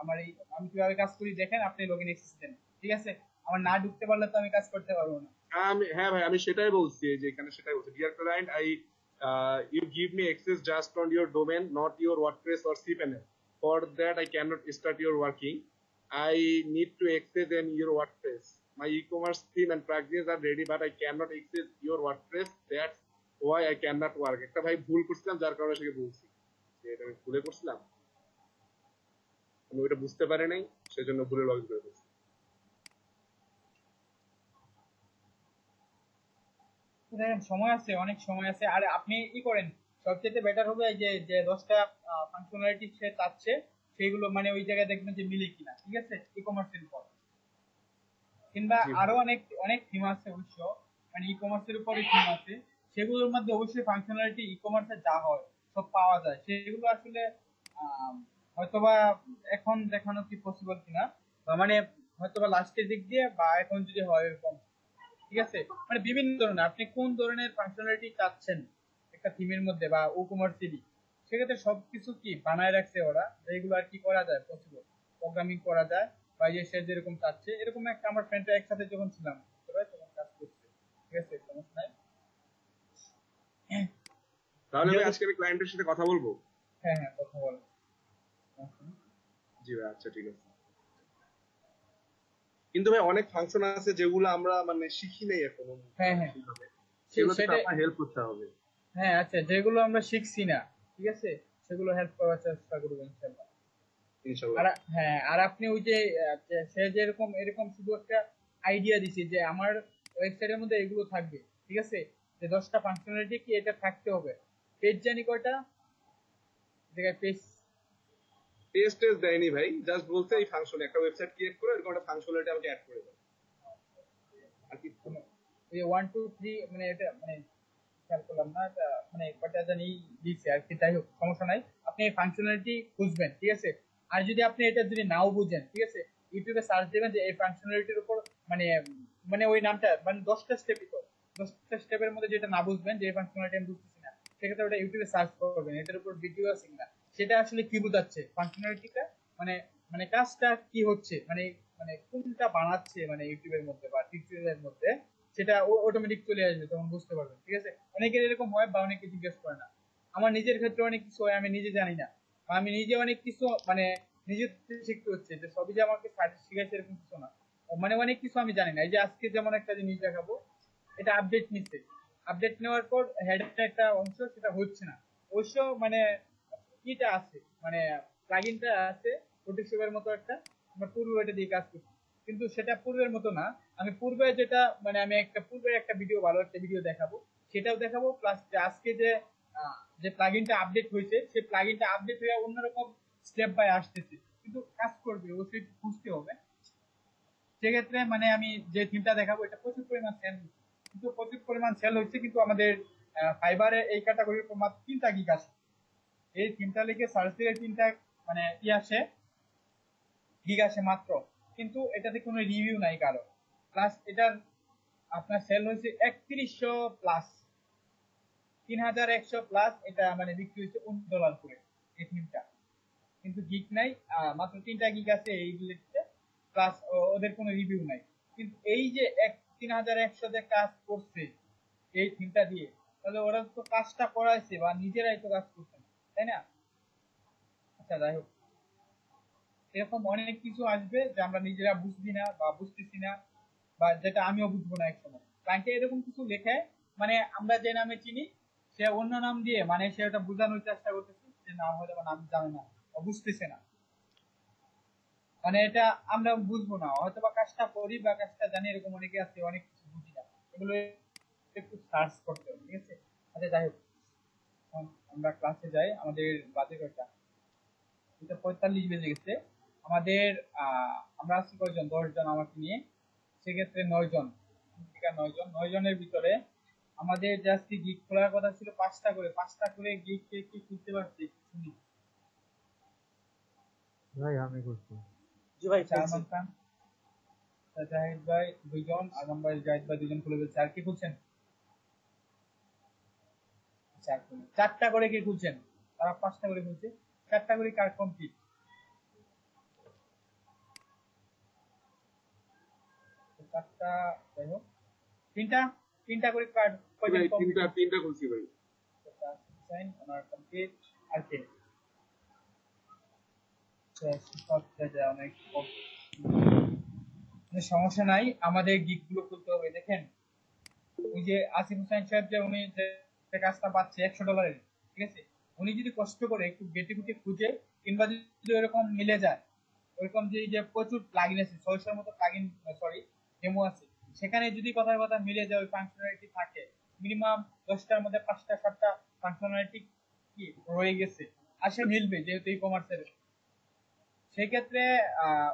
আমার এই আমি কিভাবে কাজ করি দেখেন, আপনি লগইন অ্যাক্সেস দেন, ঠিক আছে? আমার না ঢুকতে পারলে তো আমি কাজ করতে পারবো না। হ্যাঁ ভাই, আমি সেটাই বলছি, এই যে এখানে সেটাই বলছি, dear client, you give me access just on your domain, not your WordPress or cPanel. For that I cannot start your working. I need to access in your WordPress. my e-commerce theme and plugins are ready but I cannot access your WordPress, that's why I cannot work. একটা ভাই ভুল করছিলাম যার কারণে সেকে বলছি যে এটা আমি ভুলে করছিলাম, আমি ওটা বুঝতে পারি নাই, সেজন্য ভুলে লগ ইন করে ফেলছি। দেখেন সময় আছে, অনেক সময় আছে। আর আপনি কি করেন, সবচেয়ে বেটার হবে যে যে 10টা ফাংশনালিটি সে চাচ্ছে সেগুলো মানে ওই জায়গায় দেখবেন যে মিলে কিনা, ঠিক আছে, ই কমার্সের উপর। কিংবা জি আরো ভাই। অনেক অনেক থিম আছে অবশ্য, মানে ই কমার্সের উপরে থিম আছে, সেগুলোর মধ্যে অবশ্যই ফাংশনালিটি ই কমার্সে যা হয় সব পাওয়া যায়। সেগুলো আসলে আম, হয়তোবা এখন দেখানো কি পসিবল কিনা, বা মানে হয়তোবা লাস্টের দিক দিয়ে বা এখন যদি হয় এরকম, ঠিক আছে। মানে বিভিন্ন ধরনের আপনি কোন ধরনের ফাংশনালিটি চাচ্ছেন একটা থিমের মধ্যে বা ও কমার্সেরই, সেক্ষেত্রে সবকিছু কি বানায় রাখছে ওরা, যেগুলো আর কি করা যায় পসিবল, প্রোগ্রামিং করা যায়। বা যে সে যেরকম চাচ্ছে, এরকম একটা আমার ফ্রেন্ডরা একসাথে যখন ছিলাম তখন কাজ করছে, ঠিক আছে, সমস্যা নাই। তাহলে ভাই যেহেতু আজকে আমি ক্লায়েন্টের সাথে কথা বলবো। হ্যাঁ হ্যাঁ কথা বলো। জি ভাই, আচ্ছা ঠিক আছে। কিন্তু ভাই অনেক ফাংশন আছে যেগুলো আমরা মানে শিখি নাই এখনো হ্যাঁ হ্যাঁ ঠিকভাবে, সেগুলোতে তো সেটাই। আপনার হেল্প করতে হবে। হ্যাঁ আচ্ছা, যেগুলো আমরা শিখছি না, ঠিক আছে, সেগুলো হেল্প করার চেষ্টা করবো ইনশাল্লাহ। ইনশাআল্লাহ। আর হ্যাঁ, আর আপনি ওই যে সে যেরকম এরকম শুধু একটা আইডিয়া দিছে যে আমার ওয়েবসাইটের মধ্যে এগুলো থাকবে, ঠিক আছে, যে 10টা ফাংশনালিটি কি এটা থাকতে হবে। পেজ জানি কয়টা জায়গায় পেজ, টেস্ট টেস্ট দেয়নি ভাই, জাস্ট বলছে এই ফাংশন একটা ওয়েবসাইট ক্রিয়েট করে এরকম একটা ফাংশনালিটি আমাকে অ্যাড করে দাও, আর কিছু না। এই 1 2 3 মানে এটা মানে খেয়াল করলাম না, এটা মানে কয়টা জানি দিছে আর কি। যাই হোক সমস্যা নাই, আপনি এই ফাংশনালিটি খুঁজবেন, ঠিক আছে। আর যদি আপনি এটা যদি নাও বুঝেন, ঠিক আছে, ইউটিউবে সার্চ দিবেন যে এই ফাংশনালিটির উপর মানে মানে ওই নামটা মানে 10টা স্টেপই তো, 10টা স্টেপের মধ্যে যেটা না বুঝবেন যে এই ফাংশনালিটি আমি বুঝতেছি না, সেক্ষেত্রে ওটা ইউটিউবে সার্চ করবেন, এটার উপর ভিডিও আছে কিনা, সেটা আসলে কি বোঝাচ্ছে ফাংশনালিটিটা, মানে মানে কাজটা কি হচ্ছে, মানে মানে কোনটা বানাচ্ছে মানে ইউটিউবের মধ্যে বা টিউটোরিয়ালের মধ্যে, সেটা অটোমেটিক চলে আসবে, তখন বুঝতে পারবেন, ঠিক আছে। অনেকের এরকম হয় বা অনেকে জিজ্ঞেস করে না, আমার নিজের ক্ষেত্রে অনেক কিছু হয় আমি নিজে জানি না, বা আমি নিজে অনেক কিছু মানে নিজে থেকে শিখতে হচ্ছে, যে সবই যে আমাকে শিখাইছে এরকম কিছু না, মানে অনেক কিছু আমি জানি না। এই যে আজকে যেমন একটা জিনিস দেখাবো, এটা আপডেট নিচ্ছে, আপডেট নেওয়ার পর হেডের একটা অংশ সেটা হচ্ছে না, অবশ্য মানে কিটা আছে মানে প্লাগইনটা আছে ফটোশপের মতো একটা, আমরা পূর্বে ওটা দিয়ে কাজ করছি, কিন্তু সেটা পূর্বের মতো না। আমি পূর্বে যেটা মানে আমি একটা পূর্বের একটা ভিডিও, ভালো একটা ভিডিও দেখাবো, সেটাও দেখাবো, প্লাস আজকে যে যে প্লাগইনটা আপডেট হয়েছে সেই প্লাগইনটা আপডেট হয়ে অন্যরকম স্টেপ বাই আসতেছে, কিন্তু কাজ করবে অবশ্যই বুঝতে হবে। সেক্ষেত্রে মানে আমি যে থিমটা দেখাবো এটা প্রচুর পরিমাণ সেল হচ্ছে, কিন্তু প্রচুর পরিমাণ সেল হচ্ছে, কিন্তু আমাদের ফাইবারে এই ক্যাটাগরির মাত্র 3টা গিগ আছে। এই থিমটা লিখে সার্চ দিলে 3টা মানে ই আসে, গিগ আসে মাত্র, কিন্তু এটাতে কোনো রিভিউ নাই কারো। প্লাস এটার আপনার সেল হয়েছে 3100 প্লাস, 3100 প্লাস, এটা মানে বিক্রি হয়েছে $19 করে এই থিমটা, কিন্তু গিগ নাই। মাত্র 3টা গিগ আছে এই রিলেটেড, প্লাস ওদের কোনো রিভিউ নাই। কিন্তু এই যে 3100 যে কাজ করছে এই থিমটা দিয়ে, তাহলে ওরা তো কাজটা করাইছে বা নিজেরাই তো কাজ করছে না, তাই না? আচ্ছা যাই হোক, এরকম অনেক কিছু আসবে যে আমরা নিজেরা বুঝবি না বা বুঝতেছি না, বা যেটা আমিও বুঝবো না এক সময়। ক্লায়েন্টে এরকম কিছু লেখে, মানে আমরা যে নামে চিনি সে অন্য নাম দিয়ে মানে সে ওটা বোঝানোর চেষ্টা করতেছে যে নাম হয়তো বা নাম জানে না বা বুঝতেছে না, মানে এটা আমরা বুঝবো না, হয়তো বা কাজটা করি বা কাজটা জানি, এরকম অনেকে আছে অনেক কিছু বুঝি না, এগুলো একটু সার্চ করতে হবে, ঠিক আছে। আচ্ছা যাই হোক, এখন আমরা ক্লাসে যাই। আমাদের বাজে কয়টা, 2:45 বেজে গেছে আমাদের। আমরা আছি কয়জন, 10 জন আমাকে নিয়ে, সেক্ষেত্রে 9 জন, 9 জনের ভিতরে আমাদের জাস্ট গিগ খোলার কথা ছিল 5টা করে, 5টা করে গিগ কে কি খুলতে পারছি শুনি। ভাই আমি করছি। জি ভাই আচ্ছা, খুলছি। আরমান খান, জাহিদ ভাই 2 জন, আজম ভাই, জাহিদ ভাই 2 জন খুলে ফেলছে। আর কি খুলছেন? আচ্ছা, 4টা করে কি খুলছেন? তারা 5টা করে খুলছে, 4টা করে কার কমপ্লিট? 4টা, যাই হোক, 3টা, 3টা করে কার্ড কয়জন ভাই কমপ্লিট? তিনটা তিনটা খুলছি ভাই। সাইন ওনার কমপ্লিট। আর কে? আচ্ছা, শিক্ষক যা অনেক সমস্যা নাই, আমাদের গিগ গুলো খুলতে হবে। দেখেন ওই যে আসিফ হোসেন সাহেব যে উনি যে কাজটা পাচ্ছে $100, ঠিক আছে, উনি যদি কষ্ট করে একটু গেটে গুটে খুঁজে কিংবা যদি ওরকম মিলে যায়, ওরকম যে এই যে প্রচুর প্লাগইন আছে, 600-র মতো প্লাগইন, সরি ডেমো আছে, সেখানে যদি কথার কথা মিলে যায়, ওই ফাংশনালিটি থাকে, মিনিমাম 10টার মধ্যে 5টা 7টা ফাংশনালিটি কি রয়ে গেছে, আসে মিলবে যেহেতু ই কমার্সের। সেক্ষেত্রে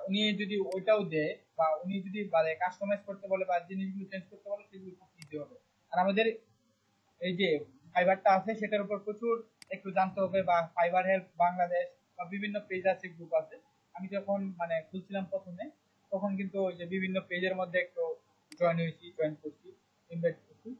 উনি যদি ওইটাও দেয় বা উনি যদি মানে কাস্টমাইজ করতে বলে বা জিনিসগুলো চেঞ্জ করতে বলে, সেগুলো করতে দিতে হবে। আর আমাদের এই যে ফাইবারটা আছে সেটার উপর প্রচুর একটু জানতে হবে, বা ফাইবার হেল্প বাংলাদেশ বা বিভিন্ন পেজ আছে, গ্রুপ আছে। আমি যখন মানে খুলছিলাম প্রথমে, তখন কিন্তু ওই যে বিভিন্ন পেজের মধ্যে একটু জয়েন করছি, ইনভাইট করছি,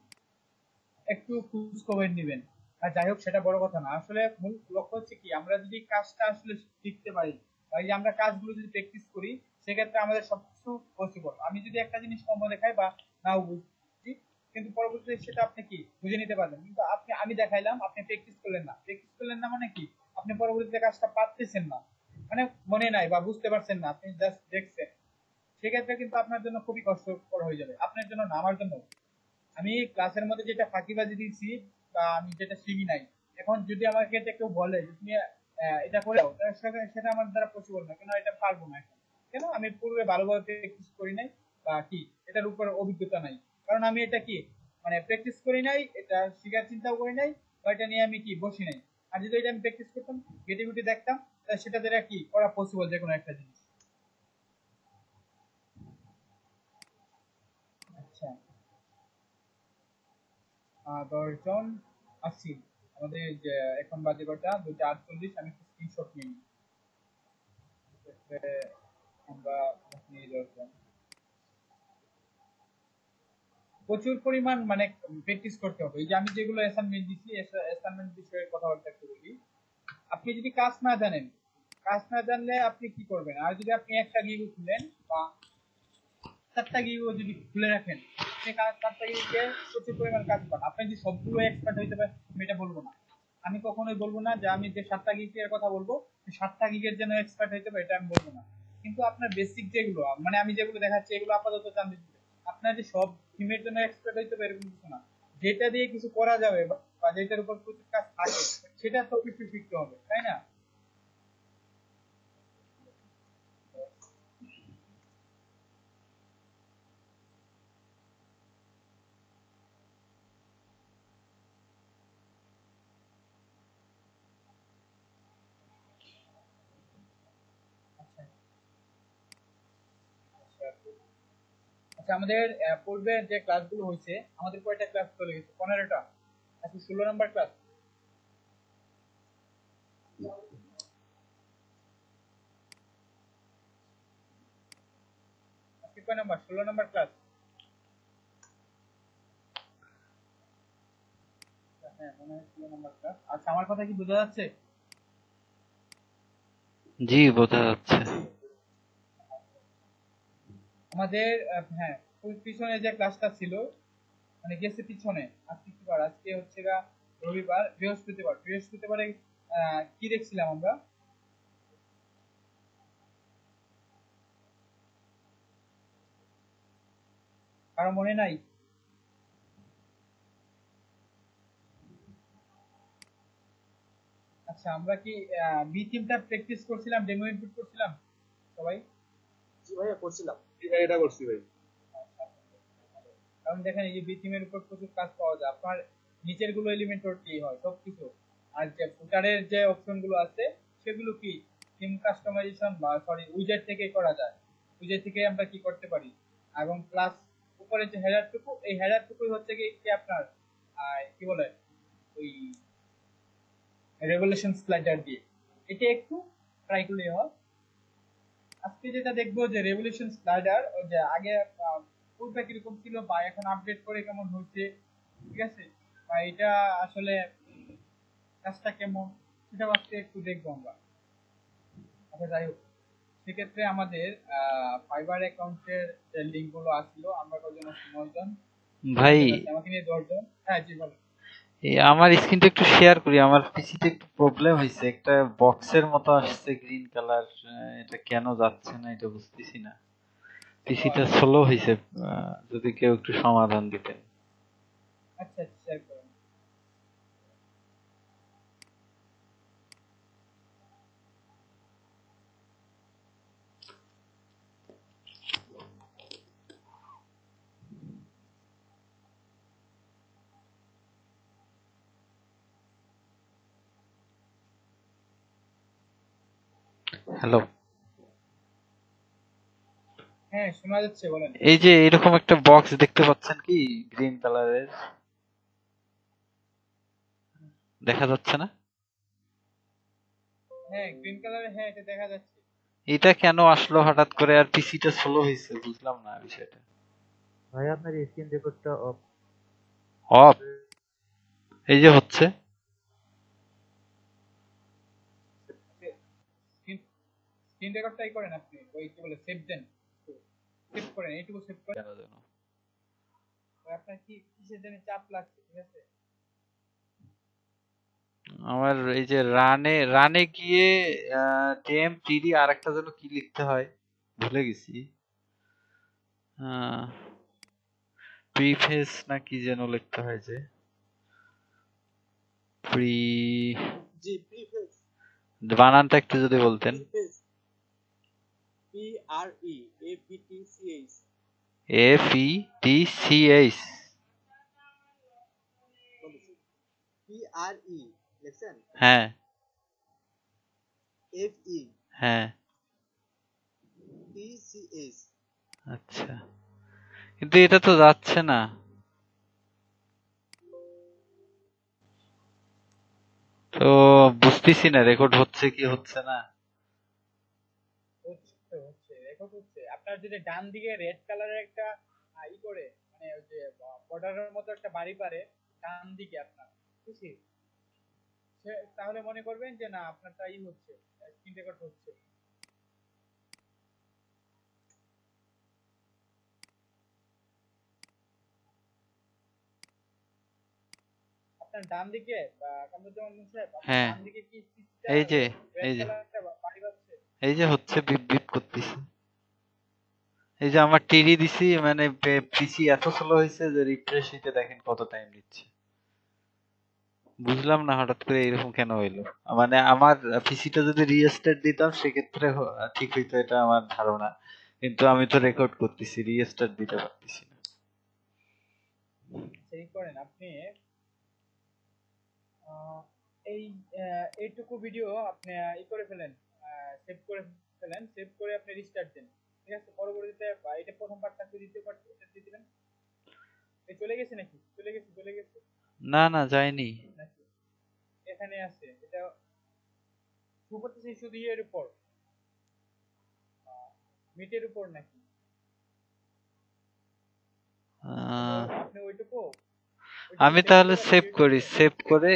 একটু খোঁজ খবর নিবেন। আর যাই হোক, সেটা বড় কথা না, আসলে মূল লক্ষ্য হচ্ছে কি, আমরা যদি কাজটা আসলে শিখতে পারি বা এই যে আমরা কাজগুলো যদি প্র্যাকটিস করি, সেক্ষেত্রে আমাদের সবকিছু পসিবল। আমি যদি একটা জিনিস কম দেখাই বা নাও বুঝছি, কিন্তু পরবর্তীতে সেটা আপনি কি বুঝে নিতে পারবেন, কিন্তু আমি দেখাইলাম, আপনি প্র্যাকটিস করলেন না মানে কি, আপনি পরবর্তীতে কাজটা পারতেছেন না, মানে মনে নাই বা বুঝতে পারছেন না, আপনি জাস্ট দেখছেন, সেক্ষেত্রে কিন্তু আপনার জন্য খুবই কষ্টকর হয়ে যাবে, আপনার জন্য না, আমার জন্য। আমি ক্লাসের মধ্যে যেটা ফাঁকিবাজি দিয়েছি বা আমি যেটা শিখি নাই, এখন যদি আমাকে এটা কেউ বলে যে তুমি এটা করে দাও, তাহলে সেটা আমার দ্বারা পসিবল না, কেন এটা পারবো না এখন। কেন, আমি পূর্বে ভালোভাবে প্র্যাকটিস করি নাই বা কি এটার উপর অভিজ্ঞতা নাই, কারণ আমি এটা কি মানে প্র্যাকটিস করি নাই, এটা শেখার চিন্তাও করি নাই, বা এটা নিয়ে আমি কি বসি নাই। আর যদি এটা আমি প্র্যাকটিস করতাম, গেটে গুটি দেখতাম, তাহলে সেটা দ্বারা কি করা পসিবল যে কোনো একটা জিনিস। আচ্ছা, 10 জন আছি আমাদের, যে এখন বাজে কটা, 2:48, আমি একটু স্ক্রিনশট নিই। এক্ষেত্রে আমরা নিয়ে 10 জন, প্রচুর পরিমাণ মানে প্র্যাকটিস করতে হবে। এই যে আমি যেগুলো অ্যাসাইনমেন্ট দিচ্ছি, অ্যাসাইনমেন্ট বিষয়ে কথাবার্তা একটু বলি। আপনি যদি কাজ না জানলে আপনি কি করবেন, আর যদি আপনি একটা গিগও খুলেন বা 7টা গিগও যদি খুলে রাখেন, আপনি 7টা গিগে প্রচুর পরিমাণ কাজ পান। আপনি যে সবগুলো এক্সপার্ট হইতে পারে আমি এটা বলবো না, আমি কখনোই বলবো না যে আমি যে 7টা গিগের কথা বলবো, 7টা গিগের জন্য এক্সপার্ট হইতে পারে, এটা আমি বলবো না। কিন্তু আপনার বেসিক যেগুলো, মানে আমি যেগুলো দেখাচ্ছি, এগুলো আপাতত জানতে দিবে। আপনার যে সব থিমের জন্য এক্সপার্ট হইতে পারে এরকম কিছু না, যেটা দিয়ে কিছু করা যাবে বা যেটার উপর প্রচুর কাজ থাকে, সেটা তো কিছু শিখতে হবে, তাই না? আচ্ছা, আচ্ছা, আচ্ছা, আমাদের পূর্বে যে ক্লাসগুলো হয়েছে, আমাদের কয়টা ক্লাস চলে গেছে? 15টা। আজকে 16 নম্বর ক্লাস। আজকে কয় নাম্বার? 16 নম্বর ক্লাস। হ্যাঁ, মনে হয় 16 নম্বর ক্লাস। আচ্ছা, আমার কথা কি বোঝা যাচ্ছে? জি, বোঝা যাচ্ছে। আমাদের হ্যাঁ, ওই পিছনে যে ক্লাসটা ছিল, মানে গেছে পিছনে, আজকে কি বার? আজকে হচ্ছে গা রবিবার, বৃহস্পতিবারে কি দেখছিলাম আমরা? কারো মনে নাই? আচ্ছা, আমরা কি বি টিমটা প্র্যাকটিস করছিলাম, ডেমো ইনপুট করছিলাম সবাই? জি ভাইয়া করছিলাম। এটা করছি ভাই। কারণ দেখেন, এই যে বি টিমের উপর প্রচুর কাজ পাওয়া যায়, আপনার নিচের গুলো এলিমেন্ট কি হয় সবকিছু, আর যে ফুটারের যে অপশন গুলো আছে, সেগুলো কি থিম কাস্টমাইজেশন বা সরি উইজার থেকে করা যায়, উইজার থেকে আমরা কি করতে পারি। এবং প্লাস উপরে যে হেডারটুকু, এই হেডারটুকুই হচ্ছে কি আপনার কি বলে ওই রেভলিউশন স্লাইডার দিয়ে, এটা একটু ট্রাই করলে হয়। আজকে যেটা দেখবো যে রেভলিউশন স্লাইডার, ওই যে আগে পূর্বে কিরকম ছিল বা এখন আপডেট করে কেমন হচ্ছে, ঠিক আছে, বা এটা আসলে কাজটা কেমন, সেটা আজকে একটু দেখবো আমরা। আচ্ছা, যাই হোক, সেক্ষেত্রে আমাদের ফাইবার অ্যাকাউন্টের যে লিঙ্ক গুলো আসলো, আমরা কজন আছি? 9 জন। ভাই, আমাকে নিয়ে 10 জন। হ্যাঁ, জি বলো। আমার স্ক্রিনটা একটু শেয়ার করি, আমার পিসিতে একটু প্রবলেম হয়েছে, একটা বক্সের মতো আসছে গ্রিন কালার, এটা কেন যাচ্ছে না এটা বুঝতেছি না। পিসিটা স্লো হয়েছে, যদি কেউ একটু সমাধান দিতেন। আচ্ছা আচ্ছা শেয়ার করেন। হ্যালো, হ্যাঁ শোনা যাচ্ছে, বলেন। এই যে এরকম একটা বক্স দেখতে পাচ্ছেন কি, গ্রিন কালারের, দেখা যাচ্ছে না? হ্যাঁ গ্রিন কালারে, হ্যাঁ এটা দেখা যাচ্ছে। এটা কেন আসলো হঠাৎ করে, আর পিসিটা স্লো হয়েছে, বুঝলাম না বিষয়টা। ভাই আপনার স্ক্রিন রেকর্ডটা অফ। অফ? এই যে হচ্ছে। স্ক্রিন স্ক্রিন রেকর্ডটাই করেন আপনি, ওই কি বলে সেভ দেন, সেভ করেন, এইটুকু সেভ করেন। কেন যেন ওই আপনার কি কিসের জন্য চাপ লাগছে, ঠিক আছে? আমার এই যে রানে রানে গিয়ে টেম টিডি আর একটা যেন কি লিখতে হয়, ভুলে গেছি। প্রিফেস না কি যেন লিখতে হয়, যে প্রি, জি প্রিফেস। বানানটা একটু যদি বলতেন। Preface PREFETCH। FETCH। PRE লিখছেন? হ্যাঁ FE হ্যাঁ, TCH। আচ্ছা, কিন্তু এটা তো যাচ্ছে না। তো বুঝতেছি না রেকর্ড হচ্ছে কি হচ্ছে না। হচ্ছে হচ্ছে রেকর্ড হচ্ছে। আপনার যদি ডান দিকে রেড কালারের একটা ই করে, মানে ওই যে বর্ডারের মতো একটা বাড়ি পারে ডান দিকে আপনার, বুঝছি, তাহলে মনে করবেন যে না আপনারটা ই হচ্ছে, স্ক্রিন রেকর্ড হচ্ছে। আপনার ডান দিকে কামরুজ্জামান মুন্সি সাহেব, আপনার হ্যাঁ, ডান দিকে কি এই যে রেড এই যে কালার একটা বাড়ি পাচ্ছে? এই যে হচ্ছে, বিপ বিপ করতেছে। এই যে আমার টিডি দিছি, মানে পিসি এত স্লো হয়েছে যে রিফ্রেশ হইতে দেখেন কত টাইম নিচ্ছে। বুঝলাম না হঠাৎ করে এরকম কেন হইলো। মানে আমার পিসিটা যদি রিস্টার্ট দিতাম সেক্ষেত্রে ঠিক হইতো, এটা আমার ধারণা। কিন্তু আমি তো রেকর্ড করতেছি, রিস্টার্ট দিতে পারতেছি না। সেই করেন আপনি এই এইটুকু ভিডিও আপনি ই করে ফেলেন, সেভ করে ফেলেন, সেভ করে আপনি রিস্টার্ট দেন, ঠিক আছে? পরবর্তীতে এটা প্রথম পার্টটা দ্বিতীয় পার্ট দিয়ে দিবেন। এই চলে গেছে নাকি? চলে গেছে, চলে গেছে না না, যায়নি। নাকি? এখানে আছে এটা, শুরু করতেছি শুধু ইয়ের উপর, মিটের উপর নাকি? আহ, আপনি ওইটুকু আমি সেভ তাহলে করে সেভ করি, সেভ করে